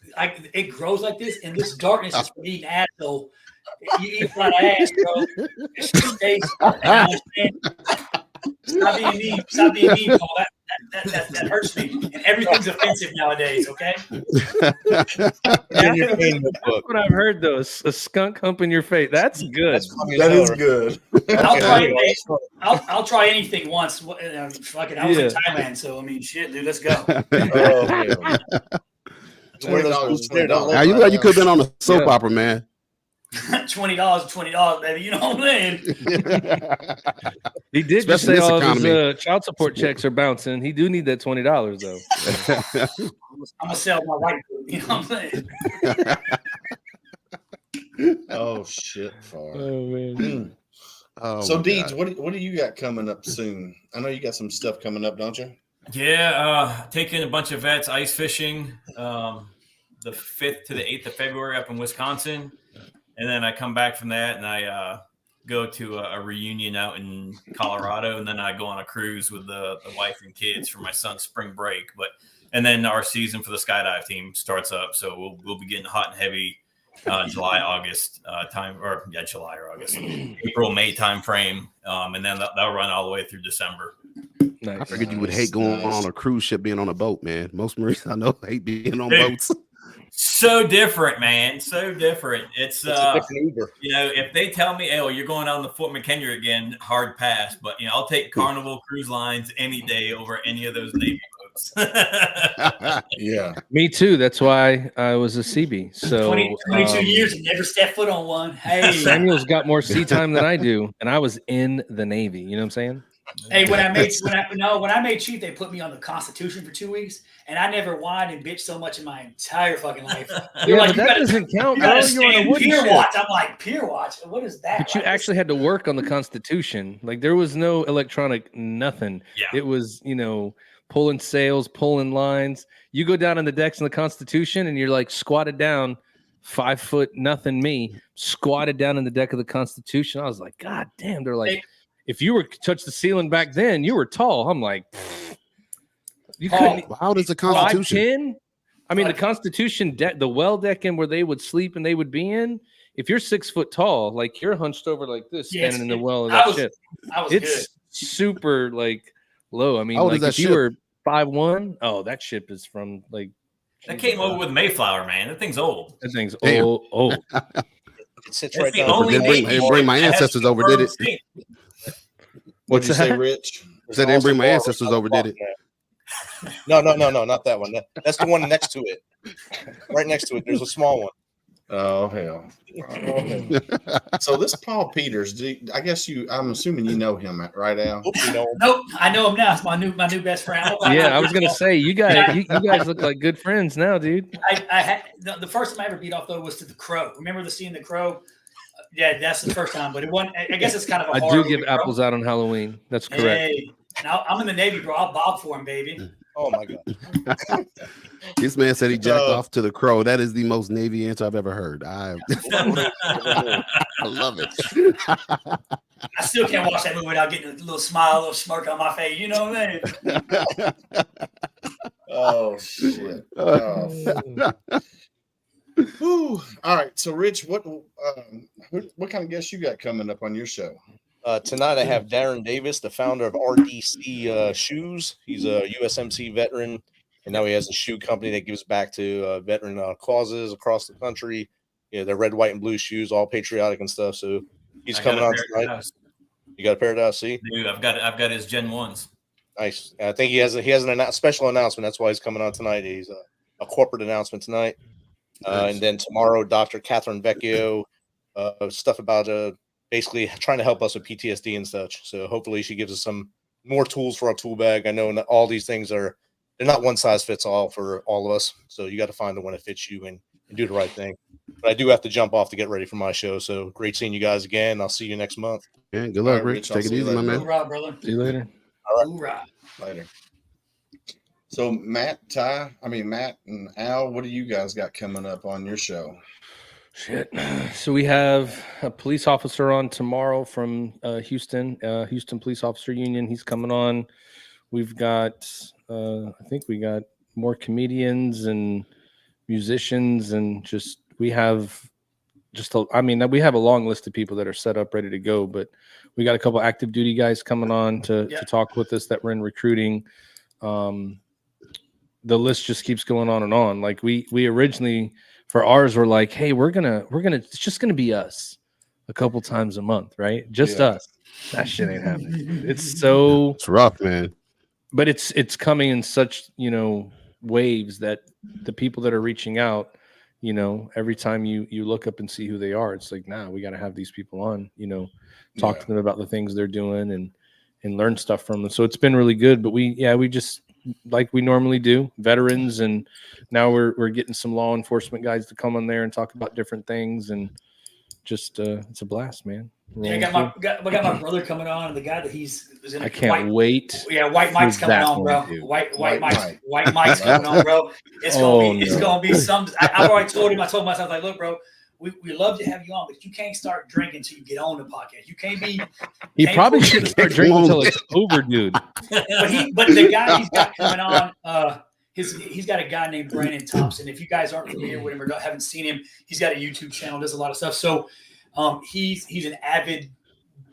it grows like this, and this darkness is for eating asshole. You eat flat ass, bro. It's just taste. Stop being mean. Stop being mean, Paul. That hurts me. And everything's offensive nowadays, okay? That's what I've heard, though. A skunk hump in your face. That's good. That is good. I'll try anything once. Fucking, I was in Thailand, so, I mean, shit, dude, let's go. Now, you like you could have been on a soap opera, man. $20, baby. You know what I'm saying? He did just say all of his child support checks are bouncing. He do need that $20 though. I'm gonna sell my white food. You know what I'm saying? Oh shit, far. Oh man. Oh, so Deeds, what do you got coming up soon? I know you got some stuff coming up, don't you? Yeah, taking a bunch of vets ice fishing the 5th to the 8th of February up in Wisconsin. And then I come back from that and I go to a reunion out in Colorado. And then I go on a cruise with the wife and kids for my son's spring break. And then our season for the skydive team starts up. So we'll be getting hot and heavy July, August July or August, April, May time frame. And then that'll run all the way through December. Nice. I figured you would hate going on a cruise ship, being on a boat, man. Most Marines I know hate being on boats. So different, man. So different. It's a different Uber. You know, if they tell me, "Oh, you're going on the Fort McHenry again," hard pass. But I'll take Carnival Cruise Lines any day over any of those Navy boats. Yeah, me too. That's why I was a CB. So 22 years and never stepped foot on one. Hey, Samuel's got more sea time than I do, and I was in the Navy. You know what I'm saying? Hey, when I made chief, they put me on the Constitution for 2 weeks, and I never whined and bitched so much in my entire fucking life. Yeah, like, that doesn't count. You gotta stand Pier Watch. I'm like, Pier Watch? What is that? But you actually had to work on the Constitution. Like there was no electronic nothing. Yeah. It was, pulling sails, pulling lines. You go down on the decks in the Constitution, and you're like squatted down, 5 foot nothing me, squatted down in the deck of the Constitution. I was like, God damn. They're like, if you were to touch the ceiling back then, you were tall. I'm like, you couldn't. How does the Constitution? 5'10"? I mean, the Constitution deck, the well decking where they would sleep and they would be in. If you're 6 foot tall, like you're hunched over like this, standing in the well of that ship. It's super like low. I mean, like if you were 5'1", oh, that ship is from like. That came over with Mayflower, man. That thing's old. That thing's old. It sits right down. Didn't bring my ancestors over, did it? What'd you say, Rich? Said they didn't bring my ancestors over, did it? No, not that one. That's the one next to it. Right next to it, there's a small one. Oh hell! So this Paul Peters, I'm assuming you know him, right, Al? Nope, I know him now. It's my new best friend. Yeah, I was gonna say you guys look like good friends now, dude. I had the first time I ever beat off though was to the Crow. Remember the scene, the Crow? Yeah, that's the first time, but it wasn't. I guess it's kind of a I do give apples out on Halloween. That's correct. Hey, now I'm in the Navy, bro. I'll bob for him, baby. Oh my God. This man said he jacked off to the Crow. That is the most Navy answer I've ever heard. I love it. I still can't watch that movie without getting a little smile, a little smirk on my face. You know what I mean? Oh shit. Whew. All right. So Rich, what kind of guests you got coming up on your show? Tonight I have Darren Davis, the founder of RDC Shoes. He's a USMC veteran, and now he has a shoe company that gives back to veteran causes across the country. Yeah, they're red, white, and blue shoes, all patriotic and stuff. So he's coming on tonight. You got a pair of Dallas C? Dude, I've got his Gen 1s. Nice. I think he has a special announcement. That's why he's coming on tonight. He's a corporate announcement tonight. Nice. And then tomorrow, Dr. Catherine Vecchio, stuff about basically trying to help us with PTSD and such. So hopefully she gives us some more tools for our tool bag. I know that all these things they're not one size fits all for all of us. So you got to find the one that fits you and do the right thing. But I do have to jump off to get ready for my show. So great seeing you guys again. I'll see you next month. Yeah, good All luck, right, Rich. Rich, I'll Take it see you easy, my later, man. Hoorah, brother. See you later. Hoorah. Later. So Matt and Al, what do you guys got coming up on your show? Shit. So we have a police officer on tomorrow from Houston Police Officer Union. He's coming on. We've got, I think we got more comedians and musicians, and we have a long list of people that are set up, ready to go. But we got a couple active duty guys coming on to talk with us that we're in recruiting. The list just keeps going on and on. Like we originally for ours were like, hey, it's just gonna be us a couple times a month, right? Just us. That shit ain't happening. It's rough, man. But it's coming in such, waves that the people that are reaching out, every time you look up and see who they are, it's like, we got to have these people on, talk to them about the things they're doing and learn stuff from them. So it's been really good. But we just, like we normally do, veterans, and now we're getting some law enforcement guys to come on there and talk about different things, and just it's a blast, man. Yeah, we got my brother coming on, and the guy that he's in. I can't wait. Yeah, White Mike's coming on, bro. White Mike's coming on, bro. It's gonna be some. I've already told him. I told myself, like, look, bro, we love to have you on, but you can't start drinking until you get on the podcast. You can't be. He probably shouldn't start drinking until it's over, dude. But the guy he's got coming on, he's got a guy named Brandon Thompson. If you guys aren't familiar with him or haven't seen him, he's got a YouTube channel, does a lot of stuff. So he's an avid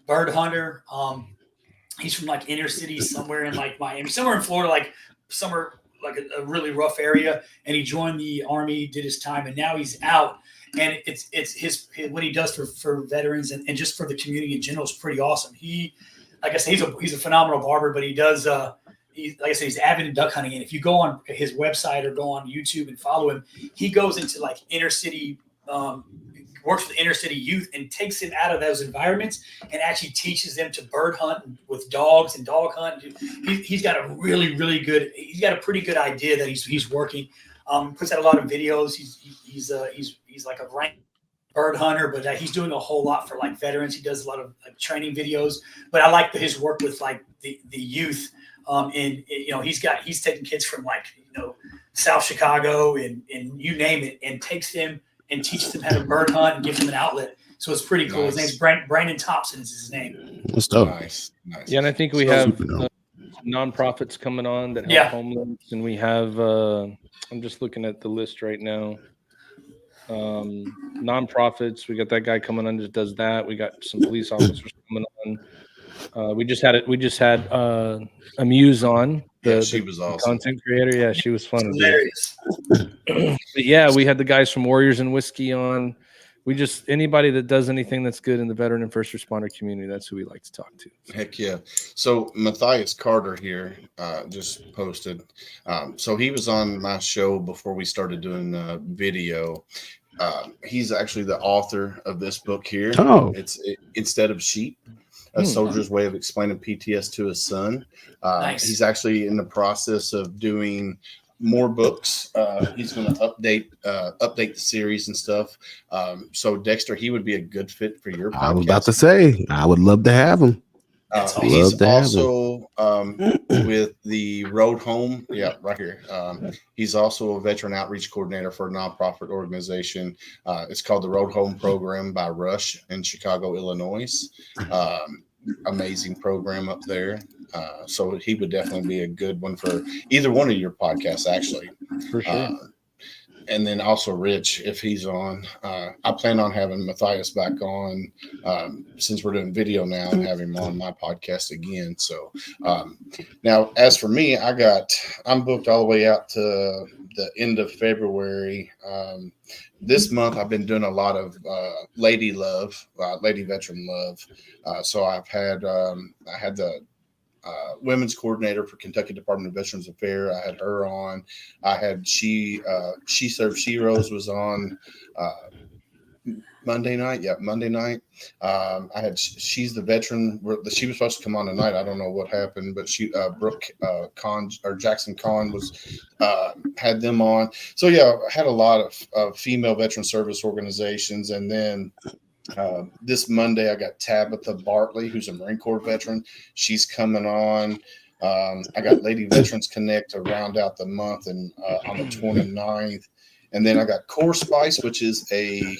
bird hunter. He's from like inner city somewhere in like Miami, somewhere in Florida, like somewhere like a really rough area. And he joined the Army, did his time, and now he's out. And it's his what he does for veterans and just for the community in general is pretty awesome. He, like I said, he's a phenomenal barber, but he does like I said, he's avid in duck hunting. And if you go on his website or go on YouTube and follow him, he goes into like inner city, works with inner city youth and takes them out of those environments and actually teaches them to bird hunt with dogs and dog hunt. He's got a really, really good, he's got a pretty good idea that he's working. Puts out a lot of videos. He's like a ranked bird hunter, but he's doing a whole lot for like veterans. He does a lot of like training videos, but I like his work with like the youth. And he's taking kids from like, South Chicago and you name it, and takes them and teaches them how to bird hunt and gives them an outlet. So it's pretty cool. Nice. His name's Brandon Thompson is his name. That's dope. Nice. Yeah, and I think we have nonprofits coming on that help homeless, and we have I'm just looking at the list right now. Nonprofits, we got that guy coming on that does that. We got some police officers coming on. We just had Amuse on. She was awesome. Content creator. Yeah, she was fun. Hilarious. But yeah, we had the guys from Warriors and Whiskey on. We just, anybody that does anything that's good in the veteran and first responder community, that's who we like to talk to. Heck yeah. So Matthias Carter here just posted. So he was on my show before we started doing video. He's actually the author of this book here. It's Instead of Sheep, A Soldier's Way of Explaining PTS to His Son. Nice. He's actually in the process of doing more books. He's going to update the series and stuff. So Dexter, he would be a good fit for your podcast. I was about to say, I would love to have him. He's also with the Road Home. Yeah, right here. He's also a veteran outreach coordinator for a nonprofit organization. It's called the Road Home Program by Rush in Chicago, Illinois. Amazing program up there. So he would definitely be a good one for either one of your podcasts, actually. For sure. and then also Rich, if he's on. I plan on having Matthias back on since we're doing video now, and have him on my podcast again. So now, as for me, I'm booked all the way out to the end of February. This month, I've been doing a lot of lady veteran love. So I had the women's coordinator for Kentucky Department of Veterans Affairs. I had her on. I had She Served Sheroes was on Monday night. Yeah, Monday night. She's the veteran. She was supposed to come on tonight. I don't know what happened, but Brooke Jackson Kahn was had them on. So yeah, I had a lot of female veteran service organizations, and then this Monday I got Tabitha Bartley, who's a Marine Corps veteran. She's coming on. I got Lady Veterans Connect to round out the month, and on the 29th. And then I got Core Spice, which is a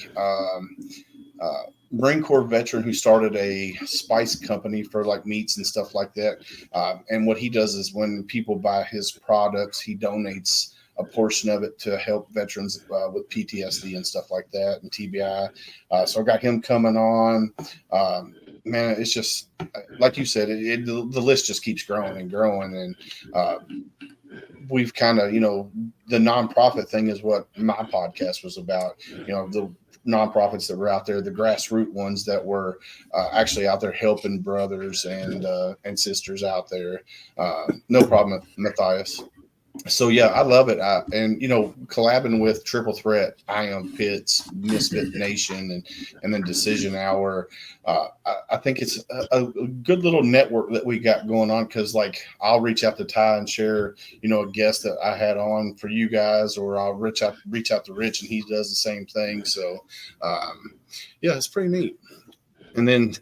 Marine Corps veteran who started a spice company for like meats and stuff like that. And what he does is when people buy his products, he donates a portion of it to help veterans with PTSD and stuff like that, and TBI. So I got him coming on. Man, it's just like you said, the list just keeps growing and growing. And we've kind of, the nonprofit thing is what my podcast was about. The nonprofits that were out there, the grassroots ones that were actually out there helping brothers and sisters out there. No problem, Matthias. So yeah, I love it. And collabing with Triple Threat, Ion Pitts, MisFitNation, and then Decision Hour. I think it's a good little network that we got going on, because like I'll reach out to Ty and share, a guest that I had on for you guys, or I'll reach out to Rich and he does the same thing. So yeah, it's pretty neat. And then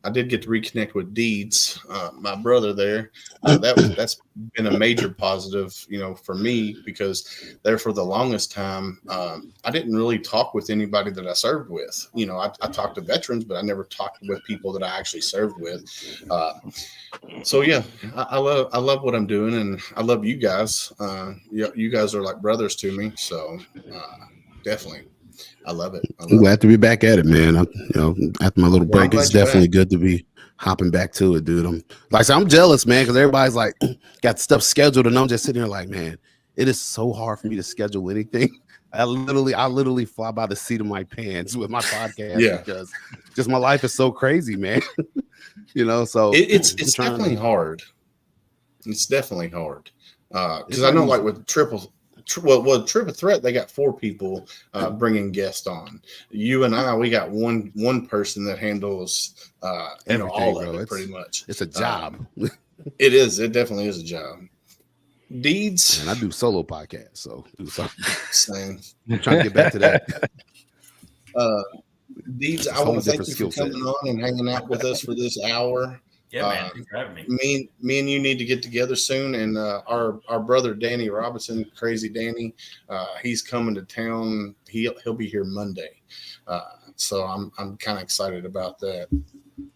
I did get to reconnect with Deeds, my brother there. That's been a major positive, for me, because there for the longest time, I didn't really talk with anybody that I served with. I talked to veterans, but I never talked with people that I actually served with. So yeah, I love what I'm doing, and I love you guys. You guys are like brothers to me. So definitely. I love it. I'm glad to be back at it, man. After my little break, it's definitely good to be hopping back to it, dude. I'm jealous, man, because everybody's like got stuff scheduled, and I'm just sitting here like, man, it is so hard for me to schedule anything. I literally fly by the seat of my pants with my podcast, because just my life is so crazy, man. So it's definitely hard. It's definitely hard because I know, like with Triple Threat, they got 4 people bringing guests on. You and I, we got one person that handles all of it, pretty much. It's a job. It is. It definitely is a job. Deeds. And I do solo podcasts, so do something. Same. I'm trying to get back to that. Deeds, I want to thank you for coming on and hanging out with us for this hour. Yeah, man. Thanks for having me. Me and you need to get together soon. And our brother Danny Robinson, Crazy Danny, he's coming to town. He'll be here Monday. So I'm kind of excited about that.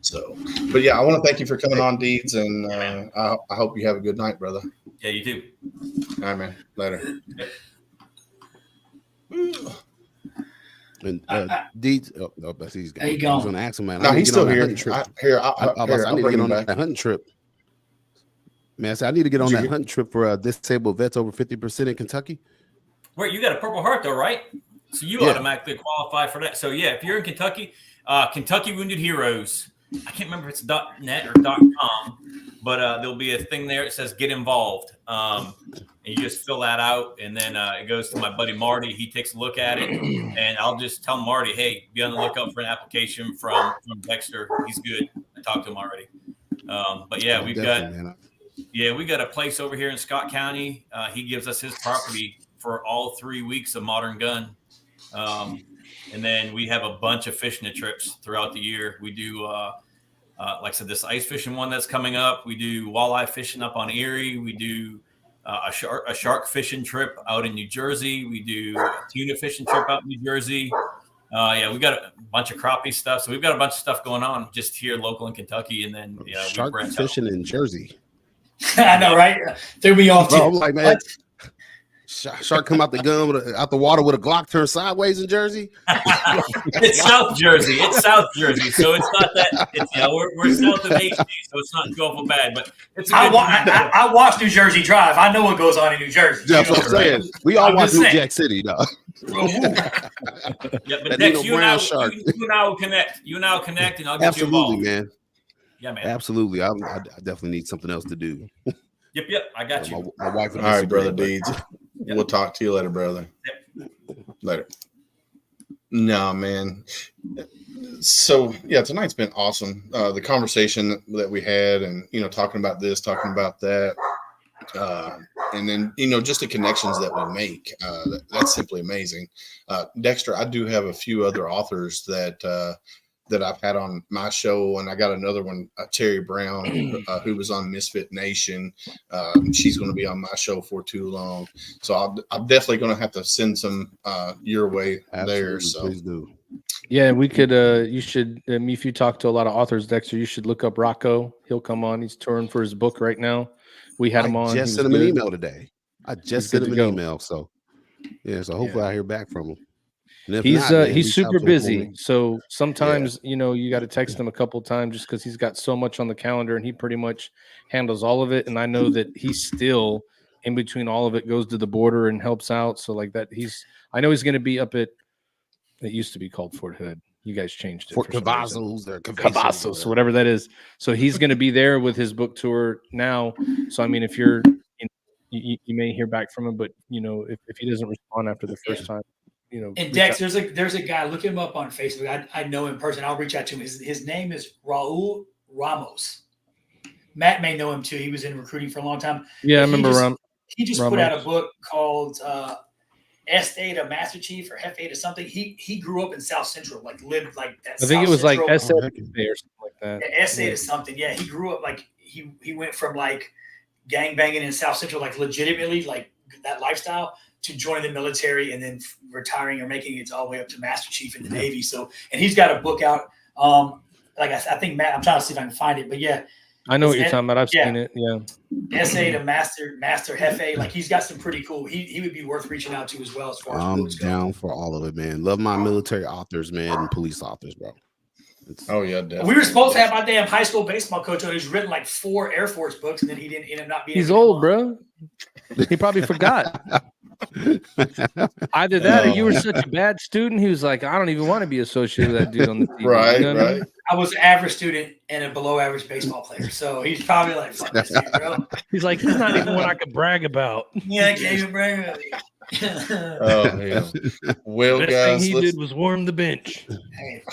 So, but yeah, I want to thank you for coming on, Deeds, and I hope you have a good night, brother. Yeah, you too. All right, man. Later. Yep. And Deeds, he's there you go. I was going to ask him, man. No, he's still here. I need to get on that hunting trip. Man, I said I need to get on that hunting trip for disabled vets over 50% in Kentucky. Wait, you got a Purple Heart though, right? So you automatically qualify for that. So yeah, if you're in Kentucky, Kentucky Wounded Heroes, I can't remember if it's .net or .com, but there'll be a thing there that says get involved. And you just fill that out, and then it goes to my buddy Marty. He takes a look at it, and I'll just tell Marty, hey, be on the lookout for an application from Dexter. He's good. I talked to him already. But yeah, we got a place over here in Scott County. He gives us his property for all 3 weeks of Modern Gun. And then we have a bunch of fishing trips throughout the year. We do, like I said, this ice fishing one that's coming up. We do walleye fishing up on Erie. We do a shark fishing trip out in New Jersey. We do a tuna fishing trip out in New Jersey. We got a bunch of crappie stuff. So we've got a bunch of stuff going on just here local in Kentucky. And then shark fishing in Jersey. I know, right? Threw me off too. I'm like, man. Shark come out the gun out the water with a Glock turned sideways in Jersey. It's South Jersey. It's South Jersey, so it's not that. It's we're south of HD, so it's not too awful bad. But it's. I watch New Jersey Drive. I know what goes on in New Jersey. That's what I'm saying. We all watch New Jack City, dog. Yeah, but Dex, you and I will connect. You and I will connect, and I'll get you involved. Absolutely, man. Yeah, man. Absolutely. I definitely need something else to do. Yep. I got you. My wife. All right, brother Deeds. We'll talk to you later, brother. Yep. Later. No, man. So yeah, tonight's been awesome. The conversation that we had, and talking about this, talking about that, and then just the connections that we make. That's simply amazing. Dexter, I do have a few other authors that I've had on my show, and I got another one, Terry Brown, who was on MisFitNation. She's going to be on my show for too long, so I'm definitely going to have to send some your way. Absolutely, there. So please do. Yeah, we could. You should. If you talk to a lot of authors, Dexter, you should look up Rocco. He'll come on. He's touring for his book right now. We had him on. I just sent him an email today. I just sent him an email. So yeah, so hopefully I hear back from him. He's super busy, so sometimes you got to text him a couple times just because he's got so much on the calendar, and he pretty much handles all of it. And I know that he's still in between all of it, goes to the border and helps out. So like that, I know he's going to be up at. It used to be called Fort Hood. You guys changed it. Fort Cavazos or Cavazos, whatever that is. So he's going to be there with his book tour now. So I mean, if you may hear back from him, but if he doesn't respond after the first time. And Dex, there's a guy. Look him up on Facebook. I know him in person. I'll reach out to him. His name is Raul Ramos. Matt may know him too. He was in recruiting for a long time. Yeah, I remember. He just put out a book called S.A. to Master Chief or Jefe to something. He grew up in South Central, like lived like that. I think it was like S.A. or something like that. S.A. to something. Yeah, he grew up like he went from like gang banging in South Central, like legitimately like that lifestyle, to join the military and then retiring or making it all the way up to Master Chief in the Navy. So, and he's got a book out. Like I think Matt, I'm trying to see if I can find it, but yeah. I know what you're talking about. I've seen it. Yeah. SA to Master Jefe. Like he's got some pretty cool, he would be worth reaching out to as well. As far as I'm down for all of it, man. Love my military authors, man, and police authors, bro. Yeah, definitely. We were supposed to have my damn high school baseball coach who's written like 4 Air Force books, and then he didn't end up not being. He's old, bro. He probably forgot. Either that or you were such a bad student. He was like, I don't even want to be associated with that dude on the team. Right, right. I was an average student and a below average baseball player. So he's probably like, fuck this dude, bro. He's like, he's not even one I could brag about. Yeah, I can't even brag about it. Oh, yeah. Well, the guys, thing he did was warm the bench. Hey,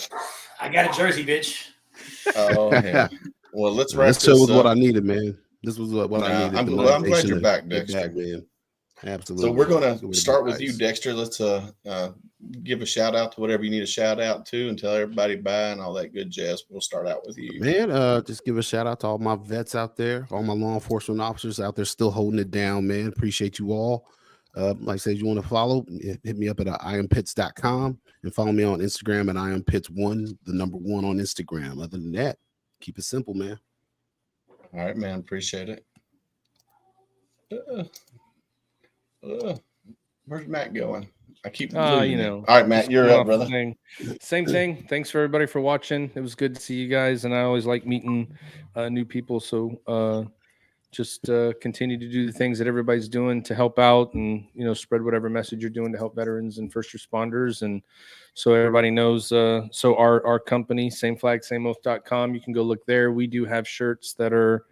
I got a jersey, bitch. Oh, yeah. Well, let's wrap this this was up. what I needed, man. This was what I needed. I'm glad you're back, Dexter. Man. Absolutely. So we're going to start with you, Dexter. Let's give a shout out to whatever you need a shout out to, and tell everybody bye and all that good jazz. We'll start out with you, man. Just give a shout out to all my vets out there, all my law enforcement officers out there still holding it down, man. Appreciate you all. Like I said, you want to follow, hit me up at iampits.com and follow me on Instagram at iampits1, the number 1 on Instagram. Other than that, keep it simple, man. All right, man. Appreciate it. Where's Matt going? I keep all right, Matt, you're up, brother. Same thing. Thanks for everybody for watching. It was good to see you guys, and I always like meeting new people. So just continue to do the things that everybody's doing to help out, and spread whatever message you're doing to help veterans and first responders. And so everybody knows. So our company, sameflagsameoath.com, you can go look there. We do have shirts that are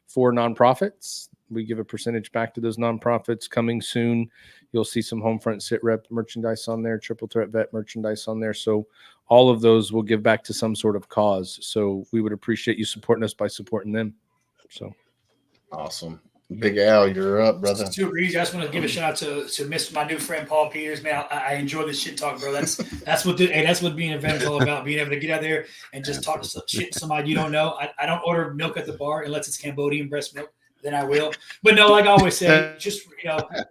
for nonprofits. We give a percentage back to those nonprofits. Coming soon, you'll see some HomeFront Sitrep merchandise on there, Triple Threat Vet merchandise on there. So all of those will give back to some sort of cause. So we would appreciate you supporting us by supporting them. So awesome. Big Al, you're up, brother. Super easy. I just want to give a shout out to my new friend Paul Peters. Man, I enjoy this shit talk, bro. That's what being a vet is all about. Being able to get out there and just talk to shit to somebody you don't know. I don't order milk at the bar unless it's Cambodian breast milk. then I will. But no, like I always say, just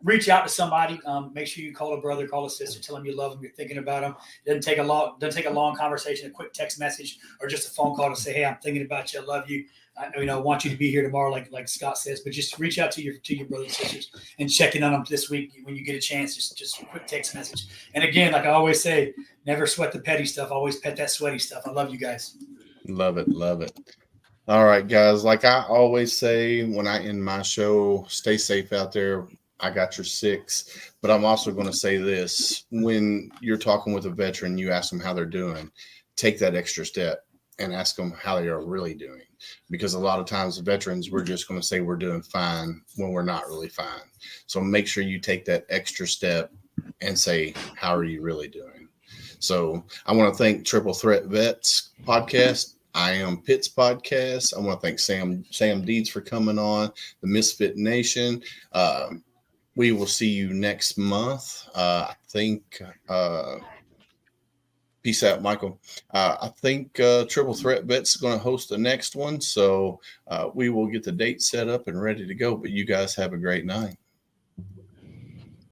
reach out to somebody. Make sure you call a brother, call a sister, tell them you love them, you're thinking about them. Doesn't take a long conversation, a quick text message, or just a phone call to say, hey, I'm thinking about you, I love you. I want you to be here tomorrow, like Scott says. But just reach out to your brothers and sisters and check in on them this week when you get a chance. Just a quick text message. And again, like I always say, never sweat the petty stuff. Always pet that sweaty stuff. I love you guys. Love it. Love it. All right, guys. Like I always say when I end my show, stay safe out there. I got your 6. But I'm also going to say this. When you're talking with a veteran, you ask them how they're doing. Take that extra step and ask them how they are really doing. Because a lot of times veterans, we're just going to say we're doing fine when we're not really fine. So make sure you take that extra step and say, how are you really doing? So I want to thank Triple Threat Vets podcast. I Am Pitts podcast. I want to thank Sam Deeds for coming on, the MisFitNation. We will see you next month. I think peace out, Michael. I think Triple Threat Vets is going to host the next one. So we will get the date set up and ready to go. But you guys have a great night.